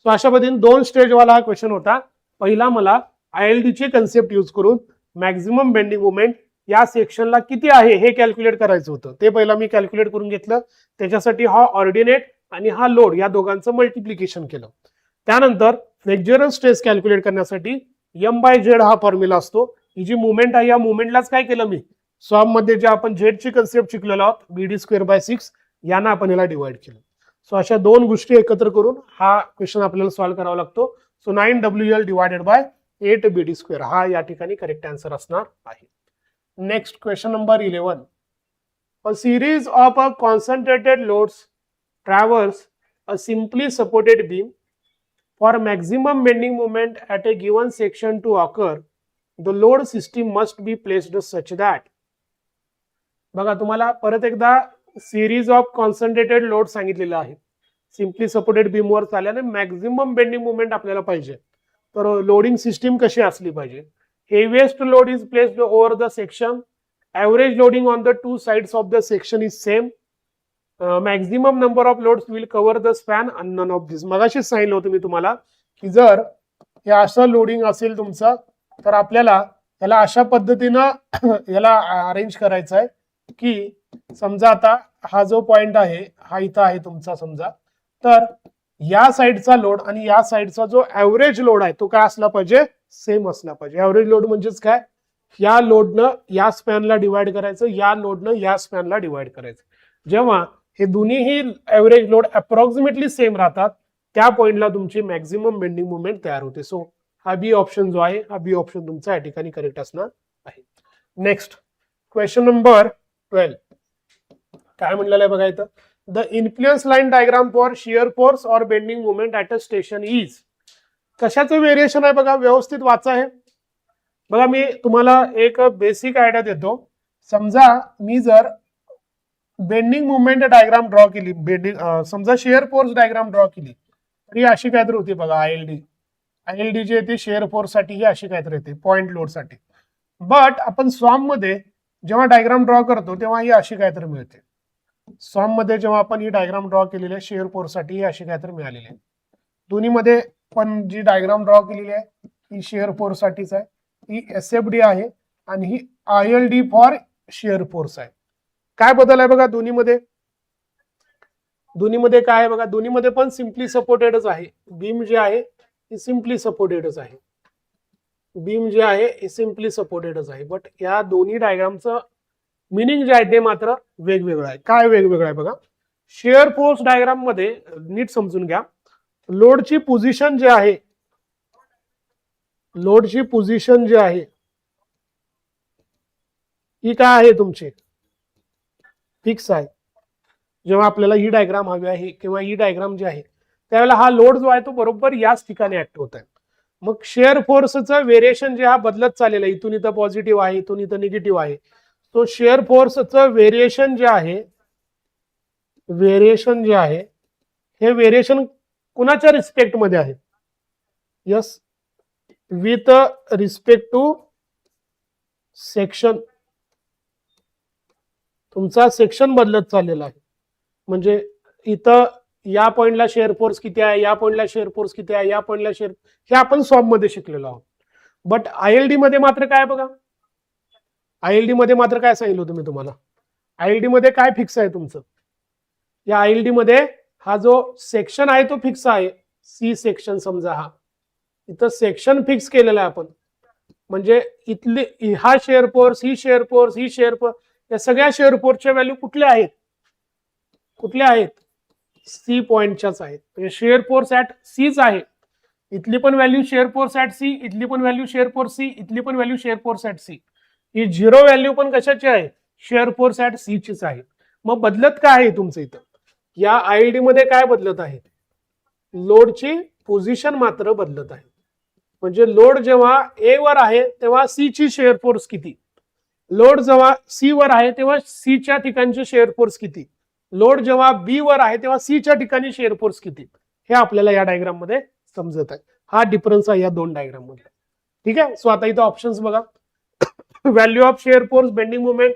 सो अशा पद्धतीने 2 स्टेज वाला हा क्वेश्चन होता. पहिला मला ILD ची कन्सेप्ट यूज करून मॅक्झिमम बेंडिंग मोमेंट या सेक्शनला किती आहे हे कॅल्क्युलेट करायचं होतं, ते पहिला मी कॅल्क्युलेट करून घेतलं. त्याच्यासाठी हा ऑर्डिनेट आणि हा लोड या दोघांचं मल्टिप्लिकेशन केलं. त्यानंतर फ्लेक्झरल स्ट्रेस कॅल्क्युलेट करण्यासाठी M/Z हा फॉर्म्युला असतो. ही जी मुवमेंट आहे या मुवमेंटलाच काय केलं मी, सॉम मध्ये जे आपण झेडची कन्सेप्ट शिकलेलो आहोत BD²/6 यांना आपण याला डिवाइड केलं. सो अशा 2 गोष्टी एकत्र करून हा क्वेश्चन आपल्याला सॉल्व्ह करावा लागतो. So 9WL divided by 8BD² हा या ठिकाणी करेक्ट आन्सर असणार आहे. Next question number 11. A series of concentrated loads traverse a simply supported beam. For maximum bending moment at a given section to occur, the load system must be placed such that. बघा तुम्हाला परत एकदा series of concentrated load सांगितलेला आहे. Simply supported बीमवर चालल्याने maximum bending moment आपल्याला पाहिजे. तर लोडिंग सिस्टीम कशी असली पाहिजे. Heaviest load is placed over the section. Average loading on the two sides of the section is same. Maximum number of loads will cover the span and none of this. मगाशीच सांगितलं होतं मी तुम्हाला की जर हे असं लोडिंग असेल तुमचं तर आपल्याला याला अशा पद्धतीनं याला अरेंज करायचं आहे की समजा आता हा जो पॉइंट आहे हा इथं आहे तुमचा समजा, तर या साईडचा लोड आणि या साईडचा जो ऍव्हरेज लोड आहे तो काय असला पाहिजे, सेम असला पाहिजे. ऍव्हरेज लोड म्हणजेच काय, या लोडनं या स्पॅनला डिवाइड करायचं, या लोडनं या स्पॅनला डिवाइड करायचं. जेव्हा हे दोन्हीही ऍव्हरेज लोड अप्रॉक्सिमेटली सेम राहतात त्या पॉइंटला तुमची मॅक्झिमम बेंडिंग मुवमेंट तयार होते. सो हा बी ऑप्शन जो आहे, हा बी ऑप्शन तुमचा या ठिकाणी करेक्ट असणार आहे. नेक्स्ट क्वेश्चन नंबर 12 काय म्हणलेलं आहे बघा इथं. The influence line diagram for shear force or bending movement at a station is. कशाचं व्हेरिएशन आहे बघा, व्यवस्थित वाचा आहे बघा. मी तुम्हाला एक बेसिक आयडिया देतो. समजा मी जर बेंडिंग मुवमेंट डायग्राम ड्रॉ केली, समजा शिअर फोर्स डायग्राम ड्रॉ केली तर ही अशी काहीतरी होती बघा. आयएलडी जी येते शिअर फोर्स साठी ही अशी काहीतरी येते पॉइंट लोड साठी. बट आपण सॉम मध्ये जेव्हा डायग्राम ड्रॉ करतो तेव्हा ही अशी काहीतरी मिळते. सॉम मध्ये जेव्हा आपण ही डायग्राम ड्रॉ केलेली आहे शिअर फोर्स साठी ही अशी काहीतरी मिळालेली आहे. दोन्हीमध्ये पण जी डायग्राम ड्रॉ केलेली आहे ही शिअर फोर्स साठीच आहे, ही एसएफडी आहे आणि ही आयएलडी फॉर शिअर फोर्स आहे. काय बदल आहे बघा दोन्हीमध्ये, दोन्हीमध्ये काय आहे बघा, दोन्हीमध्ये पण सिम्पली सपोर्टेडच आहे. बीम जे आहे ही सिम्पली सपोर्टेडच आहे, बीम जे आहे हे सिम्पली सपोर्टेडच आहे. बट या दोन्ही डायग्रामचं मिनिंग जे आहे ते मात्र वेगवेगळं आहे. काय वेगवेगळं आहे बघा. शिअर फोर्स डायग्राम मध्ये नीट समजून घ्या, लोडची पोझिशन जे आहे, लोडची पोझिशन जी आहे ही काय आहे तुमची फिक्स आहे. जेव्हा आपल्याला ही डायग्राम हवी आहे किंवा ही डायग्राम जी आहे त्यावेळेला हा लोड जो आहे तो बरोबर याच ठिकाणी ऍक्ट होत आहे. मग शेअर फोर्सचं व्हेरिएशन जे हा बदलत चाललेलं आहे, इथून इथं पॉझिटिव्ह आहे, इथून इथं निगेटिव्ह आहे. तो शेअर फोर्सचं व्हेरिएशन जे आहे, व्हेरिएशन जे आहे हे व्हेरिएशन कुणाच्या रिस्पेक्ट मध्ये आहे, yes with respect to section. तुमचा सेक्शन बदलत चाललेला आहे. म्हणजे इथं या पॉइंटला शेअर फोर्स किती आहे, या पॉइंटला शेअर फोर्स किती आहे, या पॉइंटला शेअर, हे आपण सॉम मध्ये शिकलेलो आहोत. बट आयएलडी मध्ये मात्र काय बघा, आयएलडी मध्ये मात्र काय सांगितलं होतं मी तुम्हाला, आयएलडी मध्ये काय फिक्स आहे तुमचं. या आयएलडी मध्ये हा जो सेक्शन आहे तो फिक्स आहे, सी सेक्शन समजा, हा इथं सेक्शन फिक्स केलेला आहे आपण. म्हणजे इथली हा शेअर फोर्स, ही शेअर फोर्स, ही शेअर फोर्स, या सगळ्या शेअर फोर्सच्या व्हॅल्यू कुठल्या आहेत, कुठल्या आहेत, सी पॉइंटच्याच आहेत. म्हणजे शेअर फोर्स ऍट सीच आहे. इथली पण value shear force at C, इथली पण व्हॅल्यू शेअर फोर्स सी, इथली पण value shear force at C. ही झिरो व्हॅल्यू पण कशाची आहे, शेअर फोर्स ऍट सी चीच आहे. मग बदलत काय आहे तुमचं इथं, या आयएलडी मध्ये काय बदलत आहे, लोडची पोझिशन मात्र बदलत आहे. म्हणजे लोड जेव्हा ए वर आहे तेव्हा सी ची शेअर फोर्स किती, लोड जेव्हा सी वर आहे तेव्हा सी च्या ठिकाणची शेअर फोर्स किती, लोड जेव्हा बी वर आहे तेव्हा सी च्या ठिकाणी शेअर फोर्स किती, हे आपल्याला या डायग्राम मध्ये समजत आहे. हा डिफरन्स आहे या दोन डायग्राम मध्ये. ठीक आहे. सो आता इथं ऑप्शन्स बघा. Value of shear force bending movement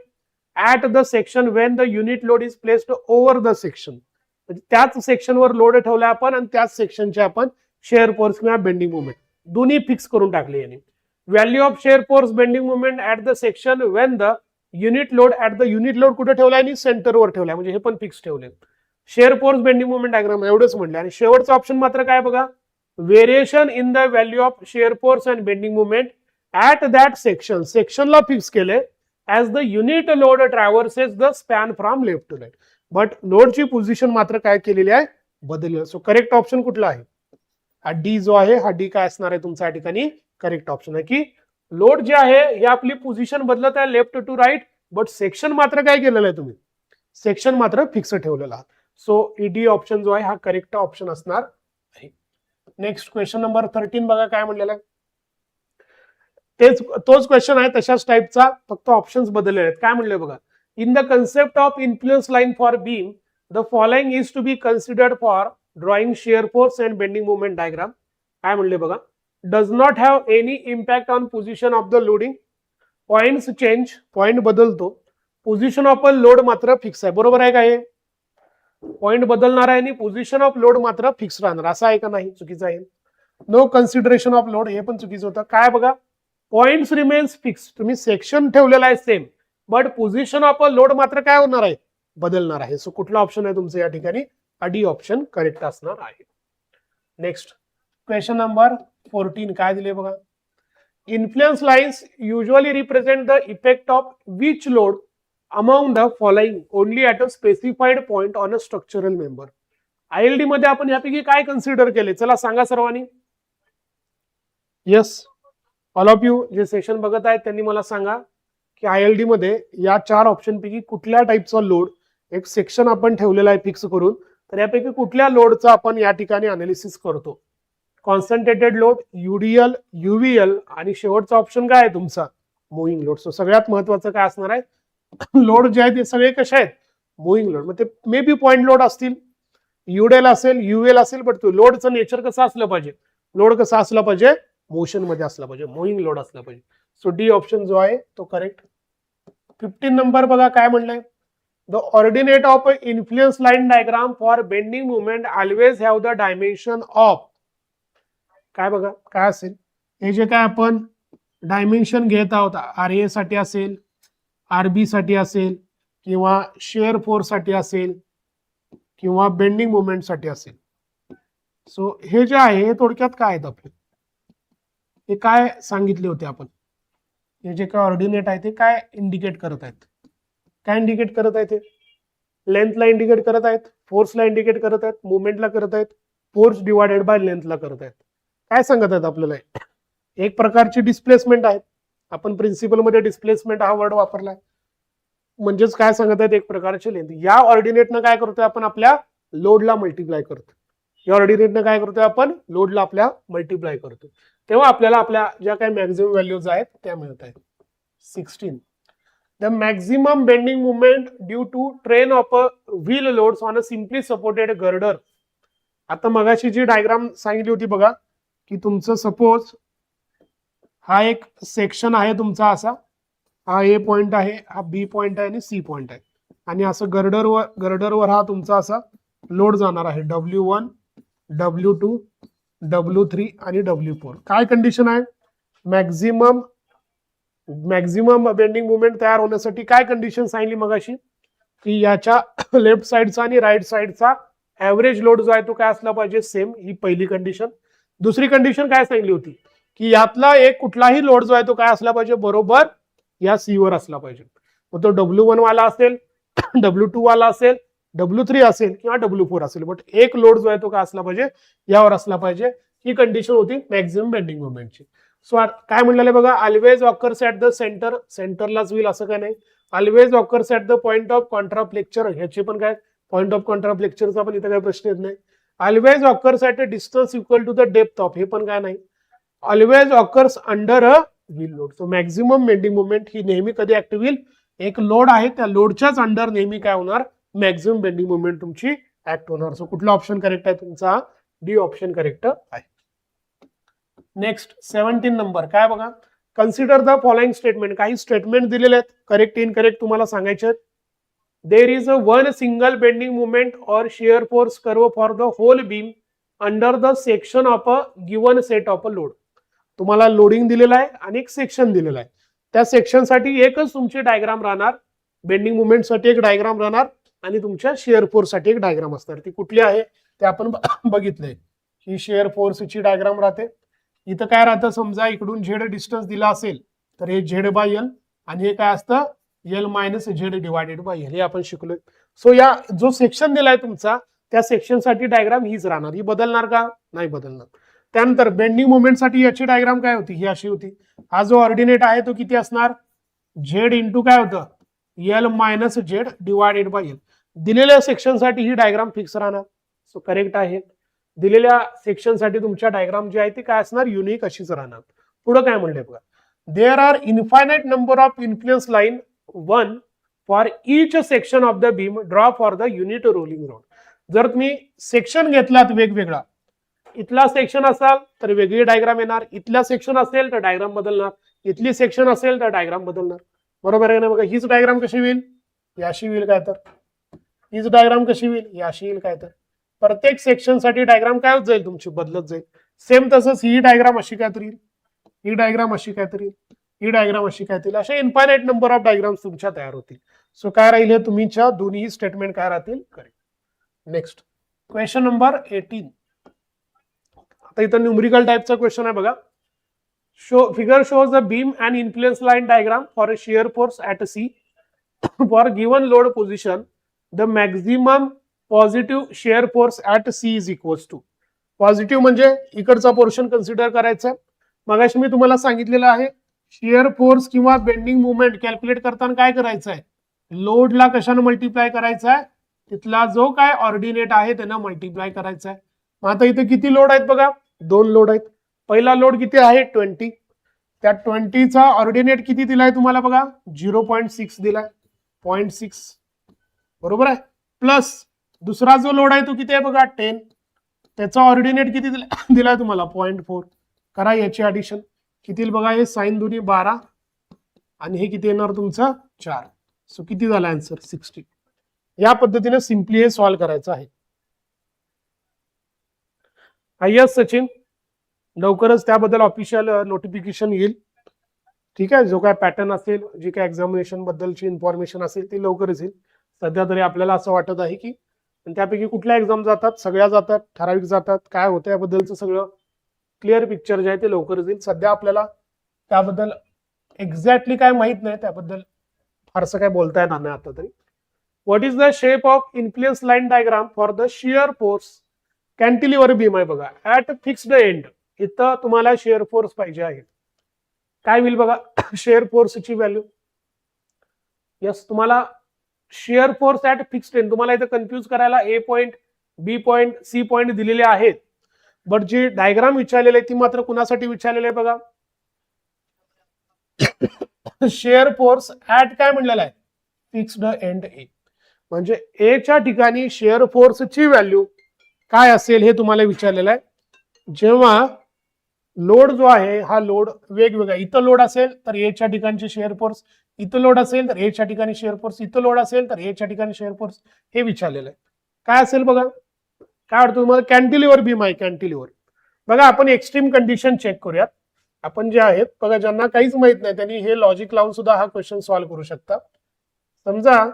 at the section when the unit load is placed over the section. म्हणजे त्याच सेक्शनवर लोड ठेवला आपण आणि त्याच सेक्शनचे आपण शेअर फोर्स किंवा बेंडिंग मुवमेंट दोन्ही फिक्स करून टाकले यांनी. Value of shear force bending movement at the section when the unit load at the unit load कुठे ठेवलाय आणि सेंटरवर ठेवलाय, म्हणजे हे पण फिक्स ठेवले. Shear force bending movement diagram एवढंच म्हणले. आणि शेवटचं ऑप्शन मात्र काय बघा, variation in the value of shear force and bending movement at that section. सेक्शनला फिक्स केले as the unit load traverses the span from left to right. But लोडची पोझिशन मात्र काय केलेली आहे, बदलली. सो करेक्ट ऑप्शन कुठला आहे, हा डी जो आहे, हा डी काय असणार आहे तुमच्या ठिकाणी करेक्ट ऑप्शन आहे. की लोड जे आहे हे आपली पोझिशन बदलत आहे left to right, but section मात्र काय केलेलं आहे तुम्ही, सेक्शन मात्र फिक्स ठेवलेला आहात. सो ईडी ऑप्शन जो आहे हा करेक्ट ऑप्शन असणार आहे. नेक्स्ट क्वेश्चन नंबर 13 बघा काय म्हणलेला आहे. तोच क्वेश्चन आहे तशाच टाइपचा, फक्त ऑप्शन्स बदलले आहेत. काय म्हणले बघा, in the concept of influence line for beam the following is to be considered for drawing shear force and bending movement diagram. काय म्हणले बघा, does not have any impact on position of the loading. Points change, point बदलतो, position of a load मात्र fix आहे. बरोबर आहे का हे? पॉइंट बदलणार आहे आणि पोझिशन ऑफ लोड मात्र फिक्स राहणार. असं आहे का नाही? चुकीचं आहे. नो कन्सिडरेशन ऑफ लोड, हे पण चुकीचं होतं. काय बघा, पॉइंट्स रिमेन्स फिक्स, तुम्ही सेक्शन ठेवलेला आहे same, but position of a load मात्र काय होणार आहे? बदलणार आहे. सो कुठला ऑप्शन आहे तुमचं या ठिकाणी? डी ऑप्शन करेक्ट असणार आहे. नेक्स्ट क्वेश्चन नंबर 14 काय दिले बघा. Influence lines usually represent the effect of which load among the following only at a specified point on a structural member. ILD मध्ये आपण यापैकी काय कन्सिडर केले? चला सांगा सर्वांनी. येस, ऑल ऑफ यू जे सेशन बघत आहेत त्यांनी मला सांगा की ILD मध्ये या 4 ऑप्शन पैकी कुठल्या टाईपचा लोड, एक सेक्शन आपण ठेवलेला आहे फिक्स करून, तर यापैकी कुठल्या लोडचा आपण या ठिकाणी अनालिसिस करतो? कॉन्सन्ट्रेटेड लोड, UDL, UVL आणि शेवटचा ऑप्शन काय आहे तुमचा? Moving load. सो सगळ्यात महत्वाचं काय असणार आहे? लोड जे आहे ते सगळे कसे आहेत? Moving load. मग ते मे बी पॉइंट लोड असतील, UDL असेल, UVL असेल, बट लोडचं नेचर कसं असलं पाहिजे? लोड कसा असला पाहिजे? मोशन मध्ये असला पाहिजे, मुव्हिंग लोड असला पाहिजे. सो डी ऑप्शन जो आहे तो करेक्ट. 15 नंबर बघा काय म्हणलंय. The ordinate of influence line diagram for bending movement always have the dimension of. काय बघा काय असेल? हे जे काय आपण डायमेन्शन घेत आहोत, RA साठी असेल, RB साठी असेल, किंवा शेअर फोर्स साठी असेल, किंवा बेंडिंग मुवमेंट साठी असेल. सो हे जे आहे हे थोडक्यात काय आहेत आपले? हे काय सांगितले होते आपण? हे जे काय ऑर्डिनेट आहे ते काय इंडिकेट करत आहेत? काय इंडिकेट करत आहेत? लेंथला इंडिकेट करत आहेत, फोर्सला इंडिकेट करत आहेत, मुवमेंटला करत आहेत, फोर्स डिवायडेड बाय लेंथला करत आहेत. काय सांगत आहेत आपल्याला? एक प्रकारची डिस्प्लेसमेंट आहे. आपण प्रिन्सिपल मध्ये डिस्प्लेसमेंट हा वर्ड वापरलाय. म्हणजेच काय सांगत आहेत? एक प्रकारची लेंथ. या ऑर्डिनेटनं काय करतोय आपण? आपल्या लोडला मल्टिप्लाय करतो. या ऑर्डिनेटनं काय करतोय आपण? लोडला आपल्या मल्टिप्लाय करतो. तेव्हा आपल्याला आपल्या ज्या काही मॅक्झिमम व्हॅल्यूज आहेत त्या मिळत आहेत. 16. The maximum bending movement due to train of a wheel loads on a simply supported girder. आता मगाशी जी डायग्राम सांगितली होती बघा, की तुमचं सपोज हा एक सेक्शन आहे तुमचा असा, हा A पॉइंट आहे, हा B पॉइंट आहे आणि C पॉइंट आहे, आणि असं गर्डरवर हा तुमचा असा लोड जाणार आहे W1, W2, W3 आणि W4. काय कंडिशन आहे? मॅक्झिमम बेंडिंग मुवमेंट तयार होण्यासाठी काय कंडिशन सांगितली मगाशी? की याच्या लेफ्ट साइडचा आणि राईट साइडचा ऍव्हरेज लोड जो आहे तो काय असला पाहिजे? सेम. ही पहिली कंडिशन. दुसरी कंडिशन काय सांगितली होती? की यातला एक कुठलाही लोड जो आहे तो काय असला पाहिजे? बरोबर या C वर असला पाहिजे. मग तो W1 वाला असेल, W2 वाला असेल, W3 असेल किंवा W4 असेल, बट एक लोड जो आहे तो काय असला पाहिजे? यावर असला पाहिजे. ही कंडिशन होती मॅक्झिमम बेंडिंग मुवमेंटची. सो काय म्हणलेलं बघा, always occurs at the centre. सेंटरलाच होईल असं काय नाही. Always occurs at the point of contraflexure. ह्याचे पण काय पॉइंट ऑफ कॉन्ट्राफ्लेक्चरचा पण इथं काय प्रश्न येत नाही. Always occurs at a distance equal to the depth of. हे पण काय नाही. Always occurs under a wheel load. So maximum bending movement ही नेहमी कधी ऍक्टिव्ह होईल? एक लोड आहे त्या लोडच्याच अंडर नेहमी काय होणार? मॅक्झिमम बेंडिंग मुवमेंट तुमची ऍक्ट होणार. सो कुठला ऑप्शन करेक्ट आहे तुमचा? डी ऑप्शन करेक्ट आहे. नेक्स्ट 17 नंबर काय बघा. Consider the following statement. काही स्टेटमेंट दिलेले आहेत, करेक्ट इनकरेक्ट तुम्हाला सांगायचे आहेत. There is a one single bending movement or shear force curve for the whole beam under the section of a given set of a load. तुम्हाला loading दिलेला आहे आणि एक सेक्शन दिलेला आहे. त्या सेक्शनसाठी एकच तुमची डायग्राम राहणार, बेंडिंग मुवमेंट साठी एक डायग्राम राहणार आणि तुमच्या शेअर फोर्स साठी एक डायग्राम असणार. ती कुठली आहे ते आपण बघितलंय. ही शेअर फोर्सची डायग्राम राहते. इथं काय राहतं? समजा इकडून झेड डिस्टन्स दिला असेल तर हे झेड बाय एल, आणि हे काय असतं? L minus Z divided by L. हे आपण शिकलोय. सो या जो सेक्शन दिलाय तुमचा त्या सेक्शन साठी डायग्राम हीच राहणार. ही बदलणार का? नाही बदलणार. त्यानंतर बेंडिंग मुवमेंट साठी याची डायग्राम काय होती? ही अशी होती. हा जो ऑर्डिनेट आहे तो किती असणार? झेड इंटू काय होतं? L minus Z divided by L. दिलेल्या सेक्शन साठी ही डायग्राम फिक्स राहणार. सो करेक्ट आहे. दिलेल्या सेक्शन साठी तुमच्या डायग्राम जी आहे ती काय असणार? युनिक अशीच राहणार. पुढे काय म्हणले बघा. There are infinite number of influence line 1 for each section of the beam draw for the unit rolling road. जर तुम्ही सेक्शन घेतलात वेगवेगळा इथला सेक्शन असाल तर वेगळी डायग्राम येणार, इथला सेक्शन असेल तर डायग्राम बदलणार, इथली सेक्शन असेल तर डायग्राम बदलणार. बरोबर आहे ना? बघा हीच डायग्राम कशी होईल, याशी होईल काय तर, हीच डायग्राम कशी होईल, याशी येईल काय तर. प्रत्येक सेक्शन साठी डायग्राम काय होत जाईल तुमची, बदलत जाईल. सेम तसंच ही डायग्राम अशी काय तरी, ही डायग्राम अशी काय तरी, ही डायग्राम अशी काय तरी, असे इन्फायनाइट नंबर ऑफ डायग्राम्स तुमच्या तयार होतील. सो काय राहील, तुमच्या दोन्ही स्टेटमेंट काय राहतील, करेक्ट. Next question number 18. आता इथं न्यूमरिकल टाइपचा क्वेश्चन आहे बघा. Figure shows the beam and influence line diagram for a shear force at C for given load position. The maximum positive shear force at C is equals to. Positive म्हणजे इकडचा portion consider करायचा आहे. मगाशी मी तुम्हाला सांगितलेलं आहे shear force किंवा bending movement calculate करताना काय करायचं आहे, लोडला कशाने मल्टिप्लाय करायचा आहे, तिथला जो काय ऑर्डिनेट आहे त्यांना मल्टिप्लाय करायचा आहे. मग आता इथे किती लोड आहेत बघा, 2 लोड आहेत. पहिला लोड किती आहे 20, त्या 20चा ऑर्डिनेट किती दिलाय तुम्हाला बघा 0.6 दिलाय, 0.6 बरोबर आहे. प्लस दुसरा जो लोड आहे तो किती आहे बघा 10, त्याचा ऑर्डिनेट किती दिलाय तुम्हाला 0.4. करा याची ऍडिशन, किती बघा, हे साइन दोन्ही 12 आणि हे किती येणार तुमचं 4. सो किती झाला आन्सर 60. या पद्धतीने सिम्पली हे सॉल्व्ह करायचं आहे. यस सचिन, लवकरच त्याबद्दल ऑफिशियल नोटिफिकेशन येईल. ठीक आहे, जो काय पॅटर्न असेल, जी काय एक्झामिनेशन बद्दलची इन्फॉर्मेशन असेल ती लवकरच येईल. सध्या तरी आपल्याला असं वाटत आहे की त्यापैकी कुठल्या एक्झाम जातात, सगळ्या जातात, ठराविक जातात, काय होतं याबद्दलचं सगळं क्लिअर पिक्चर जे आहे ते लवकरच येईल. सध्या आपल्याला त्याबद्दल एक्झॅक्टली काय माहित नाही, त्याबद्दल फारसं काय बोलता येणार नाही आता तरी. What is the shape of influence line diagram for the shear force cantilever beam आहे बघा ऍट फिक्स्ड एंड. इथं तुम्हाला शेअर फोर्स पाहिजे आहे, काय होईल बघा शेअर फोर्सची व्हॅल्यू. यस, तुम्हाला share force at fixed end, तुम्हाला इथं कन्फ्यूज करायला ए पॉइंट, बी पॉइंट, सी पॉइंट दिलेले आहेत, बट जी डायग्राम विचारलेली आहे ती मात्र कुणासाठी विचारलेली आहे बघा, शेअर फोर्स ऍट काय म्हणलेला आहे फिक्स्ड एंड ए. म्हणजे ए च्या ठिकाणी शेअर फोर्सची व्हॅल्यू काय असेल हे तुम्हाला विचारलेलं आहे. जेव्हा लोड जो आहे हा लोड वेगवेगळा, इथं लोड असेल तर ए च्या ठिकाणची शेअर फोर्स, इथं लोड असेल तर ए च्या ठिकाणी शेअर फोर्स, इथं लोड असेल तर ए च्या ठिकाणी शेअर फोर्स, हे विचारलेलं आहे. काय असेल बघा, काय वाटतं तुम्हाला, कॅन्टिलिव्हर बीम आहे कॅन्टिलिव्हर. बघा आपण एक्स्ट्रीम कंडिशन चेक करूयात. आपण जे आहेत बघा, ज्यांना काहीच माहित नाही त्यांनी हे लॉजिक लावून सुद्धा हा क्वेश्चन सॉल्व्ह करू शकता. समजा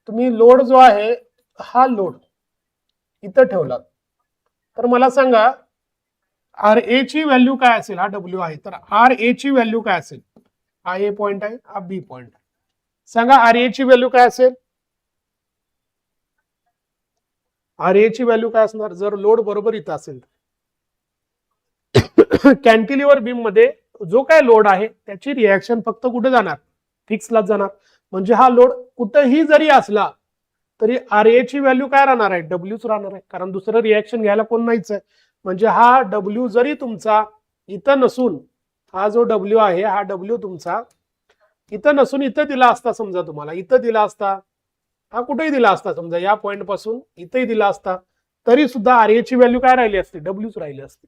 तुम्ही लोड जो आहे हा लोड इथं ठेवला, तर मला सांगा आर ए ची व्हॅल्यू काय असेल, हा डब्ल्यू आहे तर आर ए ची व्हॅल्यू काय असेल, हा ए पॉइंट आहे, हा बी पॉइंट आहे. सांगा आर ए ची व्हॅल्यू काय असेल, आर ए ची व्हॅल्यू काय असणार जर लोड बरोबर इथं असेल. कॅन्टिलिव्हर बीम मध्ये जो काय लोड आहे त्याची रिॲक्शन फक्त कुठे जाणार, फिक्सलाच जाणार. म्हणजे हा लोड कुठेही जरी असला तरी आर ए ची व्हॅल्यू काय राहणार आहे, डब्ल्यूच राहणार आहे, कारण दुसरं रिॲक्शन घ्यायला कोण नाहीच आहे. म्हणजे हा डब्ल्यू जरी तुमचा इथं नसून, हा जो डब्ल्यू आहे हा डब्ल्यू तुमचा इथं नसून इथं दिला असता, समजा तुम्हाला इथं दिला असता, हा कुठेही दिला असता, समजा या पॉइंट पासून इथेही दिला असता, तरी सुद्धा आर ए ची व्हॅल्यू काय राहिली असते, डब्ल्यूच राहिली असते.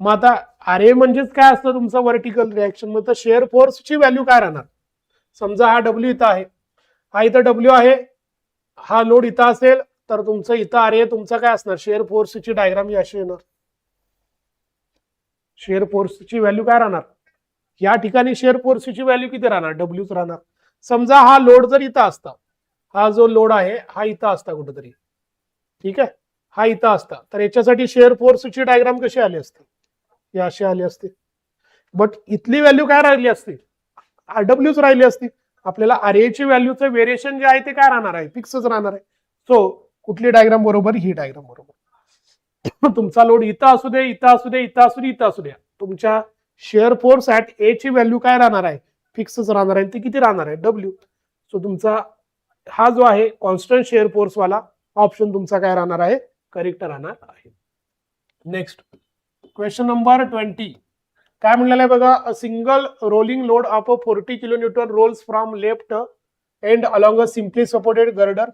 मग आता आर ए म्हणजेच काय असतं तुमचा व्हर्टिकल रिॲक्शन. मग तर शेअर फोर्सची व्हॅल्यू काय राहणार, समजा हा डब्ल्यू इथं आहे, हा इथं डब्ल्यू आहे, हा लोड इथं असेल तर तुमचं इथं आर ए तुमचा काय असणार, शेअर फोर्सची डायग्राम ही अशी येणार. शेअर फोर्सची व्हॅल्यू काय राहणार, या ठिकाणी शेअर फोर्सची व्हॅल्यू किती राहणार, डब्ल्यूच राहणार. समजा हा लोड जर इथं असता, हा जो लोड आहे हा इथं असता कुठेतरी, ठीक आहे, हा इथं असता, तर याच्यासाठी शेअर फोर्सची डायग्राम कशी आली असते, ही अशी आली असते. बट इथली व्हॅल्यू काय राहिली असती, डब्ल्यूच राहिली असती. आपल्याला आर ए ची व्हॅल्यूचं व्हेरिएशन जे आहे ते काय राहणार आहे, फिक्सच राहणार आहे. सो कुठली डायग्राम बरोबर, ही डायग्राम बरोबर. तुमचा लोड इथं असू दे, इथं असू दे, इथं असू दे, इथं असू द्या, तुमच्या शेअर फोर्स ऍट ए ची व्हॅल्यू काय राहणार आहे, फिक्सच राहणार आहे. ती किती राहणार आहे, डब्ल्यू. सो तुमचा हा जो आहे कॉन्स्टंट शेअर फोर्स वाला ऑप्शन तुमचा काय राहणार आहे, करेक्ट राहणार आहे. Next question number 20. काय म्हणलेलं आहे बघा, a single rolling load of a 40 kilonewton rolls from left end along a simply supported girder.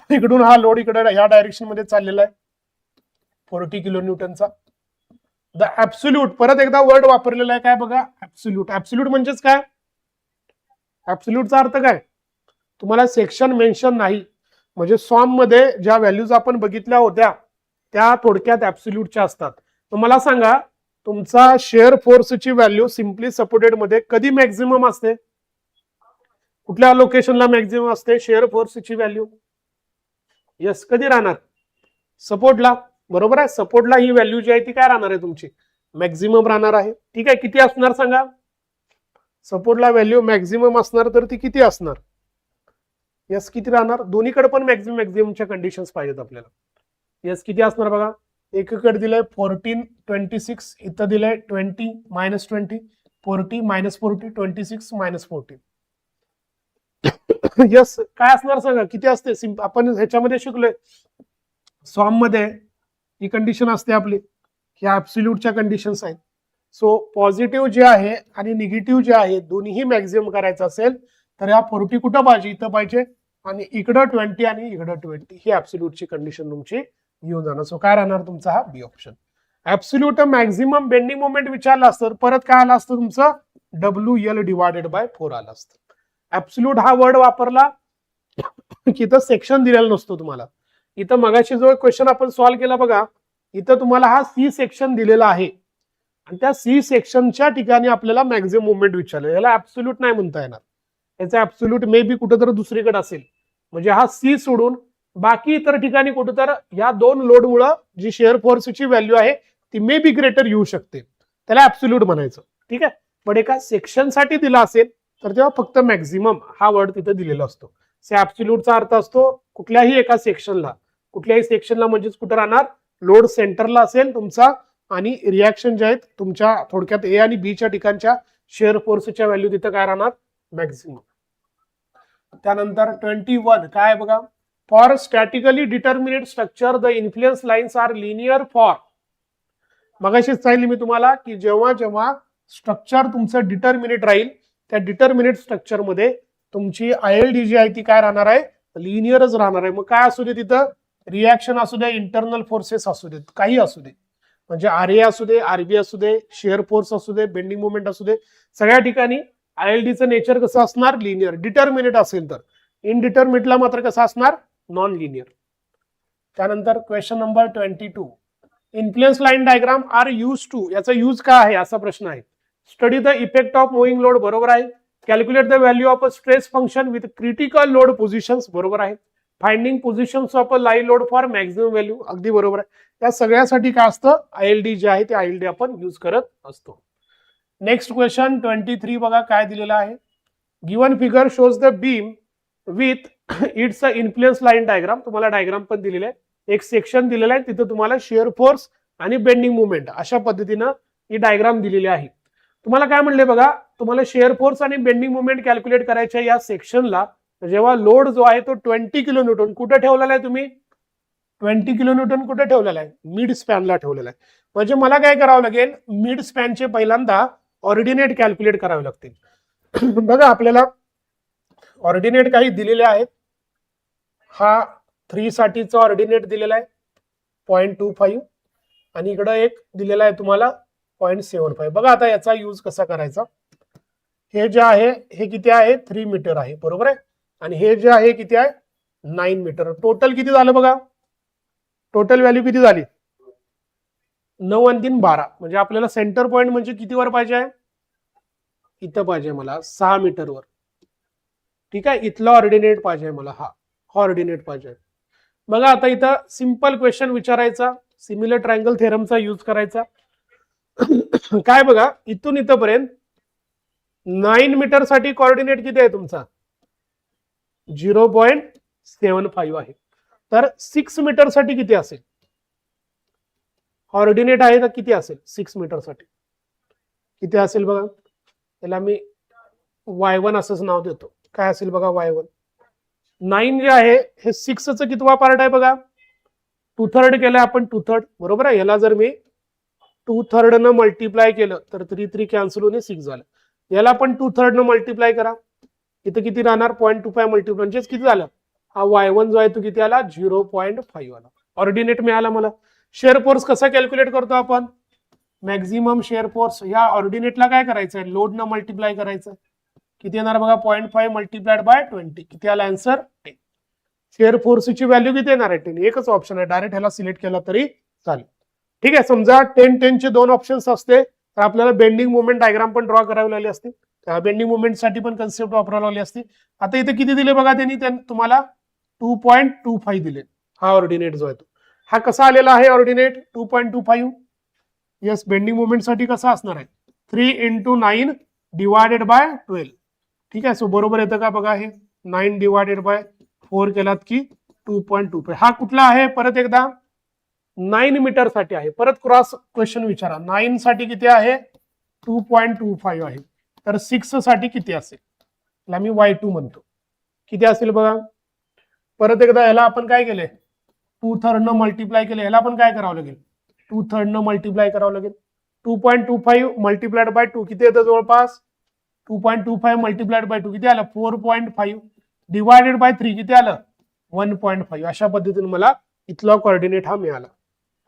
इकडून हा लोड इकडे या डायरेक्शन मध्ये चाललेला आहे, 40 किलो न्यूटनचा. द ऍब्सोल्यूट, परत एकदा वर्ड वापरलेला आहे काय बघा, ऍब्सोल्यूट. ऍब्सोल्यूट म्हणजेच काय, ऍब्सोल्यूटचा अर्थ काय, तुम्हाला सेक्शन मेन्शन नाही, म्हणजे सॉम मध्ये ज्या व्हॅल्यूज आपण बघितल्या होत्या त्या थोडक्यात ऍब्सोल्यूटच्या असतात. तर मला सांगा तुमचा शेअर फोर्सची व्हॅल्यू सिम्पली सपोर्टेड मध्ये कधी मॅक्झिमम असते, कुठल्या लोकेशनला मॅक्झिमम असते शेअर फोर्सची व्हॅल्यू? यस, कधी राहणार, सपोर्टला. बरोबर आहे, सपोर्टला ही व्हॅल्यू जी आहे ती काय राहणार आहे तुमची, मॅक्झिमम राहणार आहे. ठीक आहे, किती असणार सांगा, सपोर्टला व्हॅल्यू मॅक्झिमम असणार तर ती किती असणार? यस, किती राहणार, दोन्हीकडे पण मॅक्झिममच्या कंडिशन्स पाहिजेत आपल्याला. यस, किती असणार बघा, एकीकडे दिलंय 14 26, इथं दिलंय 20 -20 40 -40 26 -40. यस, काय असणार सांगा, किती असते? आपण ह्याच्यामध्ये शिकलोय सॉम मध्ये ही कंडिशन असते आपली, ह्या ऍब्सोल्यूटच्या कंडिशन्स आहेत. सो पॉझिटिव्ह जे आहे आणि निगेटिव्ह जे आहे दोन्हीही मॅक्झिमम करायचं असेल तर या 40 कुठं पाहिजे, इथं पाहिजे, आणि इकडं 20 आणि इकडं 20, ही ऍब्सोल्यूटची कंडिशन तुमची येऊन जाणार. सो काय राहणार तुमचा हा B option. Absolute maximum bending moment विचारला असतं, परत काय आलं असतं तुमचं, WL/4 आलं असतं. ऍब्सोल्यूट हा वर्ड वापरला की इथं सेक्शन दिलेला नसतो तुम्हाला. इथं मगाशी जो क्वेश्चन आपण सॉल्व्ह केला बघा, इथं तुम्हाला हा सी सेक्शन दिलेला आहे आणि त्या सी सेक्शनच्या ठिकाणी आपल्याला मॅक्झिमम मुवमेंट विचारलं, याला ऍब्सोल्यूट नाही म्हणता येणार. याचा ऍब्सोल्यूट मे बी कुठेतरी दुसरीकडे असेल, म्हणजे हा सी सोडून बाकी इतर ठिकाणी कुठेतर या दोन लोडमुळे जी शेअर फोर्सची व्हॅल्यू आहे ती मे बी ग्रेटर येऊ शकते, त्याला ऍब्सोल्यूट म्हणायचं. ठीक आहे, पण एका सेक्शनसाठी दिला असेल तर तेव्हा फक्त मॅक्झिमम हा वर्ड तिथे दिलेला असतो. ऍब्सोल्यूटचा अर्थ असतो कुठल्याही एका सेक्शनला, कुठल्याही सेक्शनला म्हणजेच कुठे राहणार, लोड सेंटरला असेल तुमचा, आणि रिॲक्शन जे आहेत तुमच्या थोडक्यात ए आणि बी च्या ठिकाणच्या शेअर फोर्सच्या व्हॅल्यू तिथं काय राहणार, मॅक्झिमम. त्यानंतर 21 काय बघा, for statically determinate structure the influence lines are linear for. मगाशीच सांगितलं मी तुम्हाला की जेव्हा जेव्हा स्ट्रक्चर तुमचं डिटर्मिनेट राहील त्या डिटर्मिनेट स्ट्रक्चर मध्ये तुमची ILD जी आहे ती काय राहणार आहे, लिनियरच राहणार आहे. मग काय असू दे तिथं, रिॲक्शन असू दे, इंटरनल फोर्सेस असू देत, काही असू दे, म्हणजे RA असू दे, RB असू दे, शेअर फोर्स असू दे, बेंडिंग मोमेंट असू दे, सगळ्या ठिकाणी ILDचं नेचर कसं असणार, लिनियर. डिटर्मिनेट असेल तर, इनडिटर्मिनेटला मात्र कसं असणार, नॉन लिनियर. त्यानंतर question number 22, influence line diagram are use to, याचा यूज काय आहे असा प्रश्न आहे. Study the effect of moving load, बरोबर आहे. Calculate the value of a stress function with critical load positions, बरोबर आहे. Finding positions of a live load for maximum value, अगदी बरोबर आहे. या सगळ्यासाठी काय असतं, ILD जे आहे ते ILD आपण यूज करत असतो. नेक्स्ट क्वेश्चन 23 बघा काय दिलेला आहे. Given figure shows the beam with its influence line diagram, तुम्हाला डायग्राम पण दिलेला आहे, एक सेक्शन दिलेला आहे, तिथे तुम्हाला शेअर फोर्स आणि बेंडिंग मुवमेंट अशा पद्धतीनं ही डायग्राम दिलेली आहे. तुम्हाला काय म्हणले बघा, तुम्हाला शेअर फोर्स आणि बेंडिंग मुवमेंट कॅल्क्युलेट करायच्या या सेक्शनला जेव्हा लोड जो आहे तो 20 किलो न्यूटन कुठे ठेवलेला आहे, तुम्ही 20 किलो न्यूटन कुठे ठेवलेला आहे, मिड स्पॅनला ठेवलेला आहे. म्हणजे मला काय करावं लागेल, मिड स्पॅनचे पहिल्यांदा ऑर्डिनेट कॅल्क्युलेट करावे लागतील. बघा आपल्याला ऑर्डिनेट काही दिलेले आहेत, हा 3 साठीचा ऑर्डिनेट दिलेला आहे 0.25 आणि इकडं एक दिलेला आहे तुम्हाला 0.75. बघा आता याचा यूज कसा करायचा. हे जे आहे हे किती आहे, 3 मीटर आहे, बरोबर आहे, आणि हे जे आहे किती आहे, 9 मीटर. टोटल किती झालं बघा, टोटल व्हॅल्यू किती झाली, 9 आणि 3 12. म्हणजे आपल्याला सेंटर पॉइंट म्हणजे कितीवर पाहिजे आहे, इथं पाहिजे मला 6 मीटरवर. ठीक आहे, इथला ऑर्डिनेट पाहिजे मला, हा ऑर्डिनेट पाहिजे. बघा आता इथं सिंपल क्वेश्चन विचारायचा, सिमिलर ट्रायंगल थेरमचा यूज करायचा. काय बघा, इथून इथपर्यंत 9 मीटर साठी कोऑर्डिनेट किती आहे तुमचा, 0.75 आहे. तर 6 मीटर साठी किती असेल, ऑर्डिनेट आहे तर किती असेल 6 मीटर साठी, किती असेल बघा. त्याला मी Y1 असंच नाव देतो, काय असेल बघा Y1. 9 जे आहे हे 6चं कितवा पार्ट आहे बघा, 2/3 केलंय आपण, 2/3, बरोबर आहे. याला जर मी 2/3 न मल्टिप्लाय केलं तर 3 कॅन्सल होऊन 6 झालं. याला पण 2/3 न मल्टिप्लाय करा, इथं किती राहणार, 0.25 मल्टिप्लाय म्हणजेच किती झालं, हा Y1 जो आहे तो किती आला, 0.5 आला. ऑर्डिनेट मिळाला मला. शेअर फोर्स कसा कॅल्क्युलेट करतो आपण? मॅक्झिमम शेअर फोर्स या ऑर्डिनेटला काय करायचं आहे? लोड न मल्टिप्लाय करायचं. किती येणार बघा? 0.5 मल्टिप्लाइड बाय 20. किती आला आन्सर? 10. शेअर फोर्सची व्हॅल्यू किती येणार आहे? 10. एकच ऑप्शन आहे, डायरेक्ट ह्याला सिलेक्ट केला तरी चालेल. ठीक आहे, समजा 10 चे दोन ऑप्शन्स असते तर आपल्याला बेंडिंग मोमेंट डायग्राम पण ड्रॉ करावी लागली असते. बेंडिंग मोमेंट साठी पण कन्सेप्ट वापरावी लागली असते. आता इथे किती दिले बघा त्यांनी तुम्हाला? 2.25 दिले. हा ऑर्डिनेट जो आहे तो हा कसा आलेला आहे ऑर्डिनेट? 2.25. यस, बेंडिंग मोमेंट साठी कसा असणार आहे? 3 × 9 डिवायडेड बाय 12. ठीक आहे, सो बरोबर येतं का बघा? हे 9 डिवायडेड बाय 4 केलात की 2.25. हा कुठला आहे? परत एकदा 9 मीटर साठी आहे. परत क्रॉस क्वेश्चन विचारा. 9 साठी किती आहे? 2.25 आहे. तर 6 साठी किती असेल? याला मी y2 म्हणतो. किती असेल बघा? परत एकदा याला आपण काय केले? 2/3 न मल्टिप्लाय केले. याला आपण काय करावं लागेल? 2/3 न मल्टिप्लाय करावं लागेल. 2.25 मल्टिप्लाइड बाय 2 किती येतं जवळपास? 2.25 मल्टिप्लाइड बाय 2 किती आलं? 4.5 डिवायडेड बाय 3 किती आलं? 1.5. अशा पद्धतीने मला इथला कोऑर्डिनेट हा मिळाला.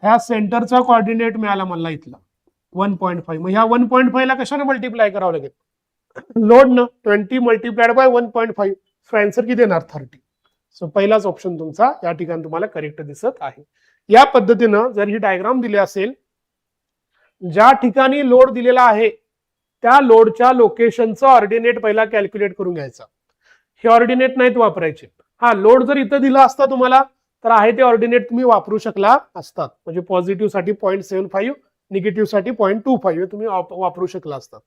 ह्या सेंटरचा कोऑर्डिनेट मिळाला मला इथला 1.5. मग ह्या 1.5 ला कशाने मल्टिप्लाय करावं लागेल? लोड न 20 मल्टिप्लाइड बाय 1.5. सो आन्सर किती येणार? 30. सो पहिलाच ऑप्शन तुमचा या ठिकाणी तुम्हाला करेक्ट दिसत आहे. या पद्धतीनं जर ही डायग्राम दिली असेल, ज्या ठिकाणी लोड दिलेला आहे त्या लोडच्या लोकेशनचं ऑर्डिनेट पहिला कॅल्क्युलेट करून घ्यायचा. हे ऑर्डिनेट नाहीत वापरायचे. हा लोड जर इथं दिला असता तुम्हाला तर आहे ते ऑर्डिनेट तुम्ही वापरू शकला असतात. म्हणजे पॉझिटिव्ह साठी 0.75, निगेटिव्ह साठी 0.25 तुम्ही वापरू शकला असतात.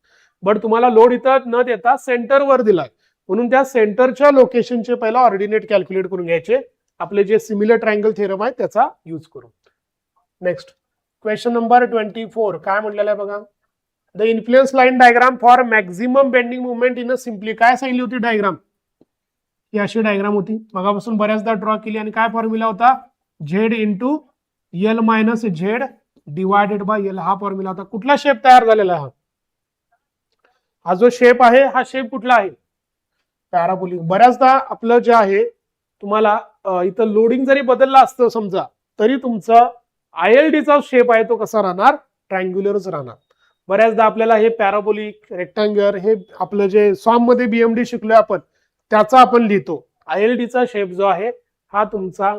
बट तुम्हाला लोड इथं न देता सेंटरवर दिलाय म्हणून त्या सेंटरच्या लोकेशनचे पहिला ऑर्डिनेट कॅल्क्युलेट करून घ्यायचे. आपले जे सिमिलर ट्रायंगल थेरम आहे त्याचा यूज करून. नेक्स्ट क्वेश्चन नंबर 24 काय म्हटलेलं आहे बघा? The influence line diagram for maximum bending movement in a simply. काय सांगितली होती डायग्राम? ही अशी डायग्राम होती. मगापासून बऱ्याचदा ड्रॉ केली आणि काय फॉर्म्युला होता? Z into L minus Z divided by L हा फॉर्म्युला होता. कुठला शेप तयार झालेला आहे? हा जो शेप आहे हा शेप कुठला आहे? पॅराबोलिक. बऱ्याचदा आपलं जे आहे तुम्हाला इथं लोडिंग जरी बदलला असतं समजा तरी तुमचा ILD चा शेप आहे तो कसा राहणार? ट्रायंग्युलरच राहणार. बऱ्याचदा आपल्याला हे पॅराबोलिक, रेक्टँगल हे आपलं जे सॉम मध्ये BMD शिकलोय आपण त्याचा आपण लिहितो. ILD चा शेप जो आहे हा तुमचा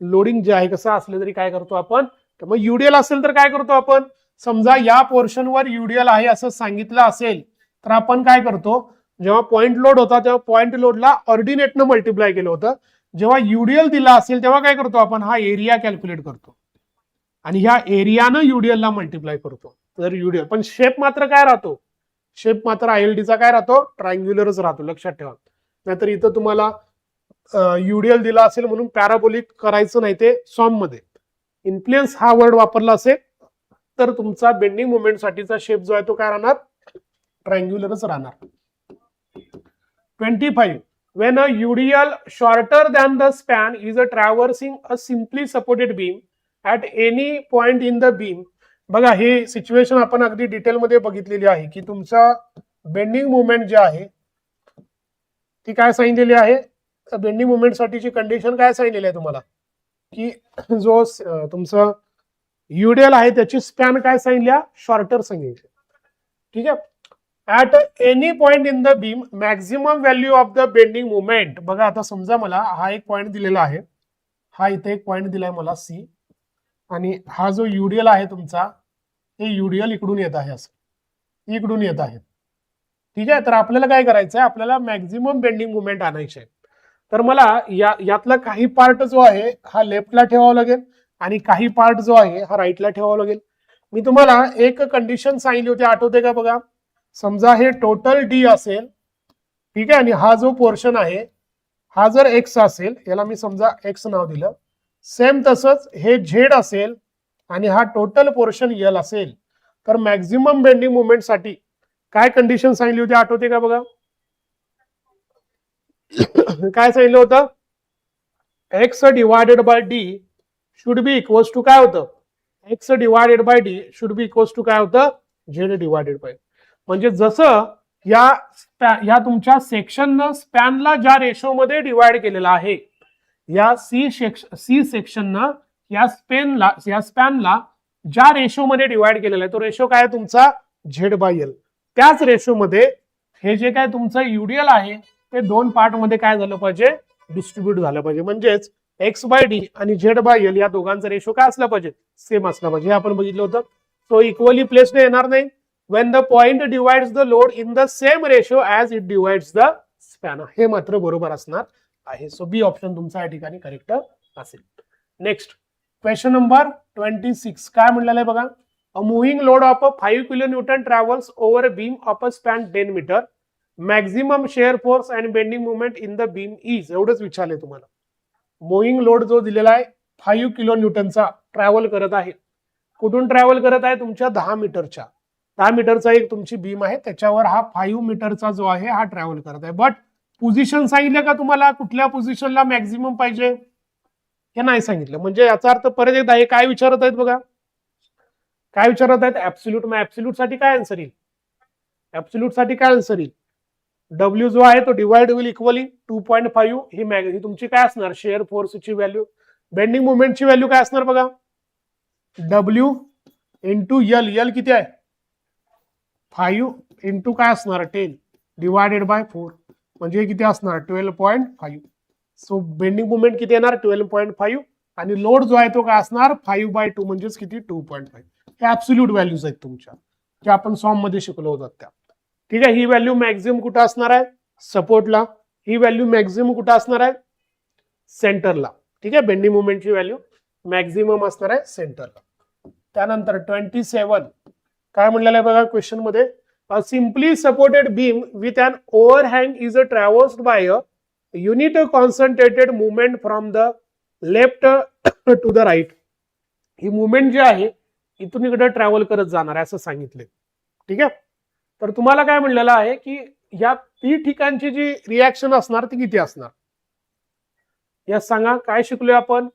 लोडिंग जे आहे कसं असलं तरी काय करतो आपण? तर मग UDL असेल तर काय करतो आपण? समजा या पोर्शनवर UDL आहे असं सांगितलं असेल तर आपण काय करतो? जेव्हा पॉइंट लोड होता तेव्हा पॉइंट लोडला ऑर्डिनेटनं मल्टिप्लाय केलं होतं. जेव्हा UDL दिला असेल तेव्हा काय करतो आपण? हा एरिया कॅल्क्युलेट करतो आणि ह्या एरियानं UDL ला मल्टिप्लाय करतो. तर UDL पण शेप मात्र काय राहतो? शेप मात्र ILD चा काय राहतो? ट्रायंग्युलरच राहतो. लक्षात ठेवा. नाहीतर इथं तुम्हाला UDL दिला असेल म्हणून पॅराबोलिक करायचं नाही. ते सॉम मध्ये इन्फ्लुएन्स हा वर्ड वापरला असेल तर तुमचा बेंडिंग मोमेंट साठीचा शेप जो आहे तो काय राहणार? ट्रायंग्युलरच राहणार. 25. When a UDL shorter than the span is traversing a simply supported beam at any point in the beam. बघा हे सिच्युएशन आपण अगदी डिटेल मध्ये बघितलेली आहे की तुमचा बेंडिंग मुवमेंट जे आहे ती काय सांगितलेली आहे? बेंडिंग मुवमेंट साठीची कंडिशन काय सांगितलेली आहे तुम्हाला? की जो तुमचा UDL आहे त्याची स्पॅन काय सांगितल्या? शॉर्टर सांगितली. ठीक आहे. At any point in the beam maximum value of the bending movement. बघा आता समजा मला हा एक पॉइंट दिलेला आहे, हा इथे एक पॉइंट दिलाय मला C आणि हा जो UDL आहे तुमचा हे UDL इकडून येत आहे असं इकडून येत आहे. ठीक आहे. तर आपल्याला काय करायचं आहे? आपल्याला मॅक्झिमम बेंडिंग मुवमेंट आणायचे आहे. तर मला यातला काही पार्ट जो आहे हा लेफ्टला ठेवावा लागेल आणि काही पार्ट जो आहे हा राईटला ठेवावा लागेल. मी तुम्हाला एक कंडिशन सांगितली होती, आठवते का बघा? समजा हे टोटल D असेल, ठीक आहे, आणि हा जो पोर्शन आहे हा जर X असेल, याला मी समजा X नाव दिलं. सेम तसंच हे Z असेल आणि हा टोटल पोर्शन L असेल तर मॅक्झिमम बेंडिंग मुवमेंट साठी काय कंडिशन सांगितली होती आठवते का बघा? काय सांगितलं होतं? X divided by D should be equals to काय होतं? X divided by D should be equals to काय होतं? Z divided by. म्हणजे जसं या तुमच्या सेक्शननं स्पॅनला ज्या रेशो मध्ये डिवाइड केलेला आहे, या सी सेक्शननं या स्पॅनला ज्या रेशोमध्ये डिवाइड केलेला आहे तो रेशो काय आहे तुमचा Z/L. त्याच रेशोमध्ये हे जे काय तुमचं युडीएल आहे ते दोन पार्ट मध्ये काय झालं पाहिजे डिस्ट्रीब्यूट झालं पाहिजे. म्हणजेच x/d आणि Z/L या दोघांचा रेशो काय असला पाहिजे सेम असला पाहिजे. हे आपण बघितलं होतं. सो इक्वली प्लेस्ड येणार नाही. when the point divides the load in the same ratio as it divides the span. हे मात्र बरोबर असणार आहे. सो बी ऑप्शन तुमचा या ठिकाणी करेक्ट असेल. नेक्स्ट क्वेश्चन नंबर 26 काय म्हणलेलं आहे बघा. A moving load of a 5 kN travels over a beam of a span 10 metre. Maximum shear force and bending movement in the beam is. एवढंच विचारलंय तुम्हाला. मुव्हिंग लोड जो दिलेला आहे 5 kN ट्रॅव्हल करत आहे. कुठून ट्रॅव्हल करत आहे तुमच्या 10 मीटरच्या. 10 मीटरचा एक तुमची बीम आहे त्याच्यावर हा 5 मीटरचा जो आहे हा ट्रॅव्हल करत आहे. बट पोझिशन सांगितलं का तुम्हाला कुठल्या पोझिशनला मॅक्झिमम पाहिजे हे नाही सांगितलं. म्हणजे याचा अर्थ परत एकदा हे काय विचारत आहेत बघा. काय विचारत आहेत ऍब्सोल्यूट. मग ऍब्सोल्यूट साठी काय आन्सर येईल. ऍब्सोल्यूट साठी काय आन्सर येईल. डब्ल्यू जो आहे तो डिवाइड होईल इक्वली 2.5. ही तुमची काय असणार शेअर फोर्सची व्हॅल्यू. बेंडिंग मुवमेंटची व्हॅल्यू काय असणार बघा डब्ल्यू इंटू एल. एल किती आहे 5 इंटू काय असणार 10 डिवायडेड बाय 4 म्हणजे किती असणार 12.5. सो बेंडिंग मुवमेंट किती येणार 12.5 आणि लोड जो आहे तो काय असणार 5/2 म्हणजेच किती 2.5. हे ऍब्सोल्यूट व्हॅल्यूज आहेत तुमच्या ज्या आपण सॉम मध्ये शिकलो होतात त्या. ठीक आहे. ही व्हॅल्यू मॅक्झिमम कुठं असणार आहे सपोर्टला. ही व्हॅल्यू मॅक्झिमम कुठं असणार आहे सेंटरला. ठीक आहे. बेंडिंग मुवमेंटची व्हॅल्यू मॅक्झिमम असणार आहे सेंटरला. त्यानंतर 27 काय म्हणलेलं आहे बघा क्वेश्चन मध्ये. A simply supported beam with an overhang is traversed by a unit concentrated movement from the left to the right. ही मुवमेंट जी आहे इथून इकडे ट्रॅव्हल करत जाणार आहे असं सांगितले. ठीक आहे. तर तुम्हाला काय म्हणलेलं आहे की या ती ठिकाणची जी रिॲक्शन असणार ती किती असणार या सांगा. काय शिकलोय आपण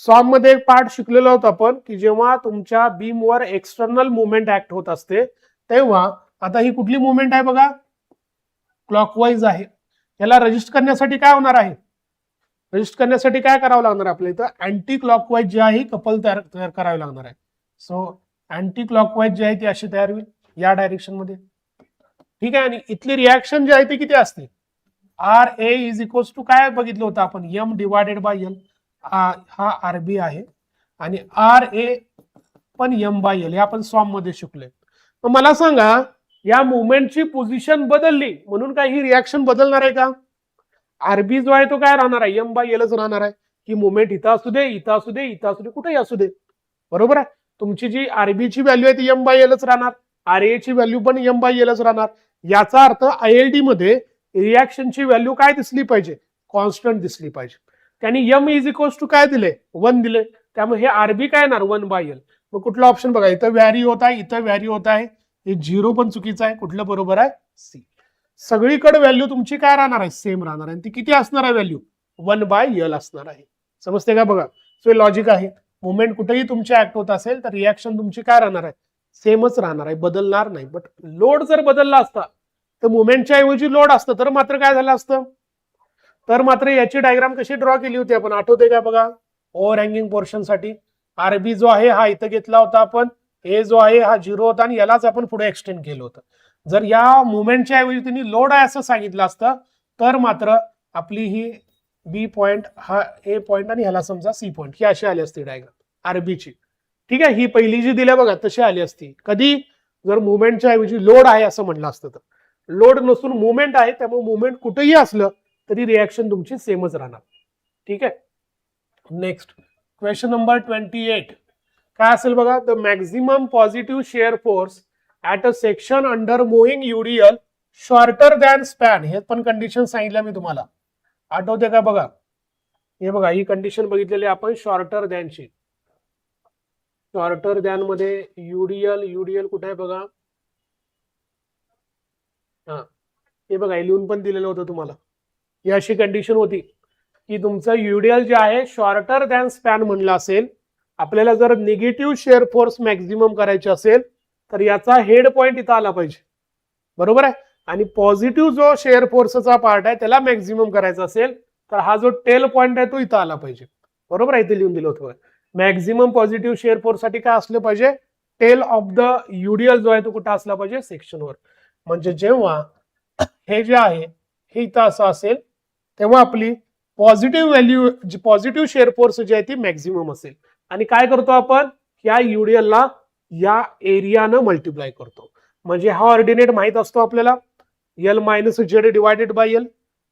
सॉम मध्ये एक पार्ट शिकलेलो होतो आपण की जेव्हा तुमच्या बीमवर एक्सटर्नल मुवमेंट ऍक्ट होत असते तेव्हा आता ही कुठली मुवमेंट आहे बघा क्लॉकवाईज आहे. याला रजिस्ट करण्यासाठी काय होणार आहे. रजिस्ट करण्यासाठी काय करावं लागणार आपल्याला इथं अँटी क्लॉकवाईज जी आहे कपल तयार करावी लागणार आहे. सो अँटी क्लॉकवाईज जी आहे ती अशी तयार होईल या डायरेक्शन मध्ये. ठीक आहे. आणि इथली रिॲक्शन जी आहे ती किती असते R A is equals to काय बघितलं होतं आपण एम डिवायडेड बाय एल. हा आरबी आहे आणि आर ए पण M/L हे आपण सॉम मध्ये शिकलोय. मग मला सांगा या मुवमेंटची पोझिशन बदलली म्हणून काय ही रिॲक्शन बदलणार आहे का. आरबी जो आहे तो काय राहणार आहे M/Lच राहणार आहे. ही मुवमेंट इथं असू दे इथं असू दे इथं असू दे कुठेही असू दे. बरोबर आहे. तुमची जी आरबीची व्हॅल्यू आहे ती M/Lच राहणार. आर ए ची व्हॅल्यू पण M/Lच राहणार. याचा अर्थ ILD मध्ये रिॲक्शनची व्हॅल्यू काय दिसली पाहिजे कॉन्स्टंट दिसली पाहिजे. त्यांनी M इज इक्वल्स टू काय दिले 1 दिले. त्यामुळे हे आरबी काय येणार 1/L. मग कुठला ऑप्शन बघा इथं व्हॅरी होत आहे इथं व्हॅरी होत आहे. हे 0 पण चुकीचं आहे. कुठलं बरोबर आहे सी. सगळीकडे व्हॅल्यू तुमची काय राहणार आहे सेम राहणार आहे. ती किती असणार आहे व्हॅल्यू 1/L असणार आहे. समजते का बघा. सो हे लॉजिक आहे. मुवमेंट कुठेही तुमची ऍक्ट होत असेल तर रिॲक्शन तुमची काय राहणार आहे सेमच राहणार आहे बदलणार नाही. बट लोड जर बदलला असता तर मुवमेंटच्या ऐवजी लोड असतं तर मात्र काय झालं असतं. तर मात्र याची डायग्राम कशी ड्रॉ केली होती आपण आठवते का बघा. ओव्हर हँगिंग पोर्शन साठी आरबी जो आहे हा इथं घेतला होता आपण. ए जो आहे हा 0 होता आणि यालाच आपण पुढे एक्सटेंड केलं होतं. जर या मुवमेंटच्या ऐवजी त्यांनी लोड आहे असं सांगितलं असतं तर मात्र आपली ही बी पॉइंट हा ए पॉइंट आणि ह्याला समजा सी पॉइंट ही अशी आली असती डायग्राम आरबीची. ठीक आहे. ही पहिली जी दिल्या बघा तशी आली असती. कधी जर मुवमेंटच्या ऐवजी लोड आहे असं म्हटलं असतं तर. लोड नसून मुवमेंट आहे त्यामुळे मुवमेंट कुठेही असलं तरी रिॲक्शन तुमची सेमच राहणार. ठीक आहे. नेक्स्ट क्वेश्चन नंबर 28 काय असेल बघा. The maximum positive shear force at a section under moving UDL shorter than span. हे पण कंडिशन सांगितलं मी तुम्हाला आठवते का बघा. हे बघा ही कंडिशन बघितलेली आपण शॉर्टर दॅनची. शॉर्टर दॅन मध्ये युडीएल कुठे आहे बघा. हा हे बघा लिहून पण दिलेलं होतं तुम्हाला. ही अशी कंडिशन होती की तुमचं युडीएल जे आहे शॉर्टर दॅन स्पॅन म्हणलं असेल. आपल्याला जर निगेटिव्ह शेअर फोर्स मॅक्झिमम करायचे असेल तर याचा हेड पॉइंट इथं आला पाहिजे. बरोबर आहे. आणि पॉझिटिव्ह जो शेअर फोर्सचा पार्ट आहे त्याला मॅक्झिमम करायचा असेल तर हा जो टेल पॉइंट आहे तो इथं आला पाहिजे. बरोबर आहे. इथे लिहून दिलं होतं. मॅक्झिमम पॉझिटिव्ह शेअर फोर्स साठी काय असलं पाहिजे, टेल ऑफ द युडीएल जो आहे तो कुठं असला पाहिजे, सेक्शनवर. म्हणजे जेव्हा हे जे आहे हे इथं असं असेल तेव्हा आपली पॉझिटिव्ह व्हॅल्यू जी पॉझिटिव्ह शेअर फोर्स जी आहे ती मॅक्झिमम असेल. आणि काय करतो आपण, या युडीएलला या एरियानं मल्टिप्लाय करतो. म्हणजे हा ऑर्डिनेट माहित असतो आपल्याला, L minus Z divided by L.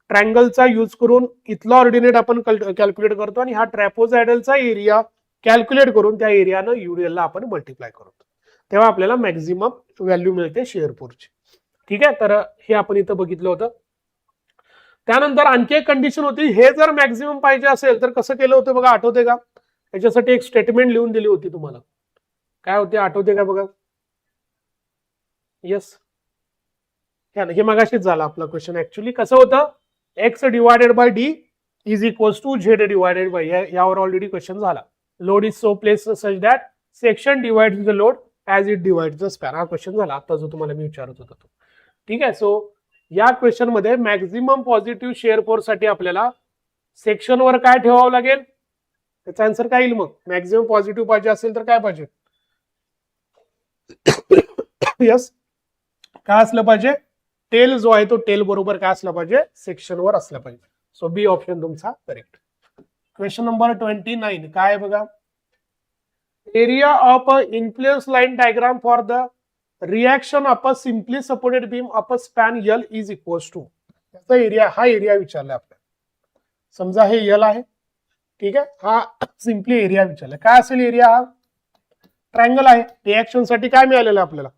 ट्रायंगलचा यूज करून इथला ऑर्डिनेट आपण कॅल्क्युलेट करतो आणि हा ट्रॅपोझायडलचा एरिया कॅल्क्युलेट करून त्या एरियानं युडीएलला आपण मल्टिप्लाय करतो. तेव्हा आपल्याला मॅक्झिमम व्हॅल्यू मिळते शेअर फोर्सची. ठीक आहे, तर हे आपण इथं बघितलं होतं. त्यानंतर आणखी एक कंडिशन होती, हे जर मॅक्झिमम पाहिजे असेल तर कसं केलं होतं बघा, आठवते का? याच्यासाठी एक स्टेटमेंट लिहून दिली होती तुम्हाला, काय होते आठवते का बघा? येस, हे मगाशीच झालं आपला क्वेश्चन. ऍक्च्युली कसं होतं, X divided by D is equals to Z divided by, यावर ऑलरेडी क्वेश्चन झाला. Load is so place such that section divides the load as it divides the span. हा क्वेश्चन झाला आता जो तुम्हाला मी विचारत होता तो. ठीक आहे, सो या क्वेश्चन मध्ये मॅक्झिमम पॉझिटिव्ह शेअर फोर्स साठी आपल्याला सेक्शनवर काय ठेवावं लागेल, त्याचा आन्सर काय येईल मग? मॅक्झिमम पॉझिटिव्ह पाहिजे असेल तर काय पाहिजे? यस, काय असलं पाहिजे? टेल जो आहे तो टेल बरोबर काय असला पाहिजे, सेक्शनवर असला पाहिजे. सो बी ऑप्शन तुमचा करेक्ट. क्वेश्चन नंबर 29 काय बघा, area of a influence line diagram for the reaction of a simply supported beam of a span L is equals to. त्याचा एरिया, हा एरिया विचारला आपल्याला. समजा हे यल आहे, ठीक आहे, हा सिम्पली एरिया विचारला. काय असेल एरिया? हा ट्रायंगल आहे, रिएक्शन साठी काय मिळालेलं आहे आपल्याला?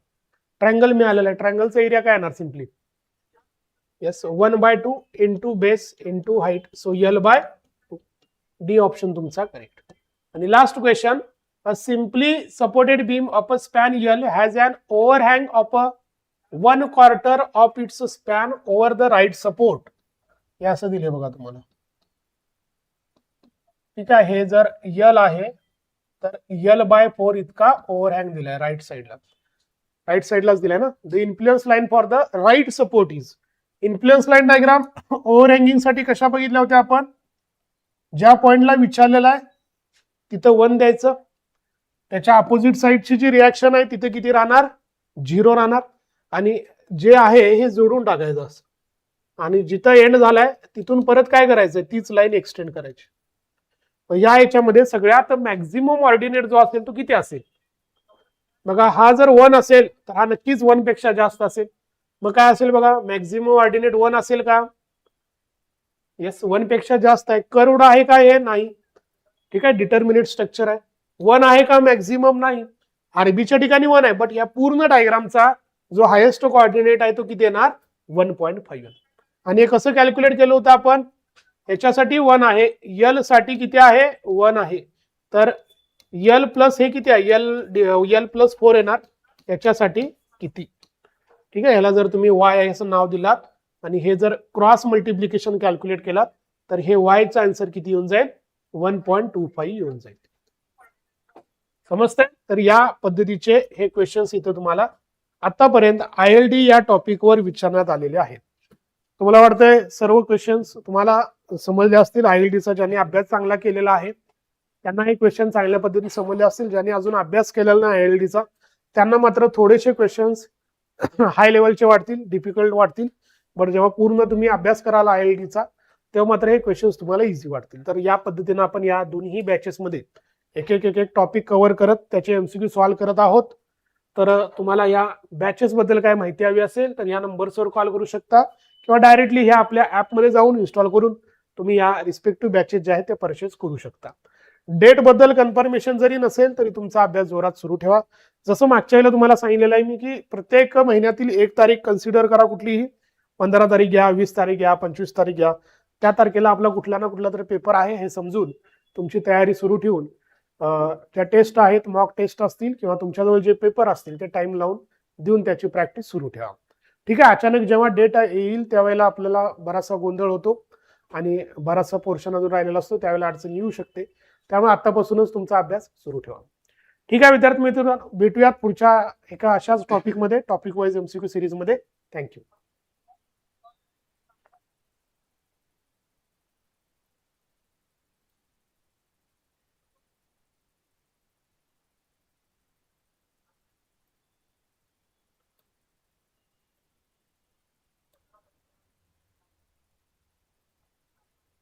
ट्रायंगल मिळालेला आहे. ट्रायंगलचा एरिया काय येणार simply? Yes, 1/2 into base into height, so L by 2. D option तुमचा करेक्ट. आणि last question, a simply supported beam of a span L has an overhang of a 1/4 of its span over the right support. हे असं दिले बघा तुम्हाला. ठीक आहे, हे जर L आहे तर L/4 इतका ओव्हरहँग दिलाय राईट साइडला. राईट साइडलाच दिलाय ना. The influence line for the right support is. Influence line diagram overhanging साठी कशा बघितल्या होत्या आपण? ज्या पॉइंटला विचारलेला आहे तिथं 1 द्यायचं, त्याच्या अपोजिट साइडची जी रिएक्शन आहे तिथे किती राहणार? 0 राहणार. आणि जे आहे हे जोडून टाकायचं असं, आणि जिथं एंड झालाय तिथून परत काय करायचं, तीच लाईन एक्सटेंड करायची. या याच्यामध्ये सगळ्यात मॅक्झिमम ऑर्डिनेट जो असेल तो किती असेल बघा. हा जर 1 असेल तर हा नक्कीच 1 पेक्षा जास्त असेल. मग काय असेल बघा, मॅक्झिमम ऑर्डिनेट 1 असेल का? येस, 1 पेक्षा जास्त आहे. कर्वड आहे का? हे नाही. ठीक आहे, डिटर्मिनेट स्ट्रक्चर आहे. 1 आहे का मॅक्झिमम? नाही. आरबीच्या ठिकाणी 1 आहे, बट या पूर्ण डायग्रामचा जो हायेस्ट कोऑर्डिनेट आहे तो किती येणार? 1.5. आणि हे कसं कॅल्क्युलेट केलं होतं आपण? याच्यासाठी 1 आहे, यल साठी किती आहे? 1 आहे. तर यल प्लस हे किती आहे? यल प्लस 4 येणार. याच्यासाठी किती? ठीक आहे, ह्याला जर तुम्ही वाय असं नाव दिलात आणि हे जर क्रॉस मल्टिप्लिकेशन कॅल्क्युलेट केलात तर हे वायचा आन्सर किती येऊन जाईल? 1.25 येऊन जाईल. समजतंय? तर या पद्धतीचे हे क्वेश्चन्स इथे तुम्हाला आतापर्यंत ILD या टॉपिकवर विचारण्यात आलेले आहेत. तुम्हाला वाटतंय सर्व क्वेश्चन्स तुम्हाला समजले असतील? ILDचा ज्यांनी अभ्यास चांगला केलेला आहे त्यांना हे क्वेश्चन चांगल्या पद्धतीने समजले असतील. ज्यांनी अजून अभ्यास केलेला नाही ILDचा त्यांना मात्र थोडेसे क्वेश्चन्स हाय लेवलचे वाटतील, डिफिकल्ट वाटतील. बट जेव्हा पूर्ण तुम्ही अभ्यास कराल ILDचा तेव्हा मात्र हे क्वेश्चन्स तुम्हाला इझी वाटतील. तर या पद्धतीने आपण या दोन्ही बॅचेसमध्ये एक एक टॉपिक कव्हर करत त्याचे MCQ सॉल्व्ह करत आहोत. तर तुम्हाला या बॅचेस बद्दल काय माहिती हवी असेल तर या नंबर्सवर कॉल करू शकता किंवा डायरेक्टली ह्या आपल्या ऍपमध्ये जाऊन इन्स्टॉल करून तुम्ही या रिस्पेक्टिव्ह बॅचेस जे आहेत ते परचेस करू शकता. डेट बद्दल कन्फर्मेशन जरी नसेल तरी तुमचा अभ्यास जोरात सुरू ठेवा. जसं मागच्या वेळेला तुम्हाला सांगितलेलं आहे मी की प्रत्येक महिन्यातील 1 तारीख कन्सिडर करा, कुठलीही 15 तारीख घ्या, 20 तारीख घ्या, 25 तारीख घ्या. त्या तारखेला आपला कुठला ना कुठला तरी पेपर आहे हे समजून तुमची तयारी सुरू ठेवून ज्या टेस्ट आहेत, मॉक टेस्ट असतील किंवा तुमच्याजवळ जे पेपर असतील ते टाइम लावून देऊन त्याची प्रॅक्टिस सुरू ठेवा. ठीक आहे, अचानक जेव्हा डेट येईल त्यावेळेला आपल्याला बराचसा गोंधळ होतो आणि बराचसा पोर्शन अजून राहिलेला असतो, त्यावेळेला अडचण येऊ शकते. त्यामुळे आतापासूनच तुमचा अभ्यास सुरू ठेवा. ठीक आहे विद्यार्थी मित्रांनो, भेटूयात पुढच्या एका अशाच टॉपिकमध्ये, टॉपिक वाईज MCQ सिरीजमध्ये. थँक्यू.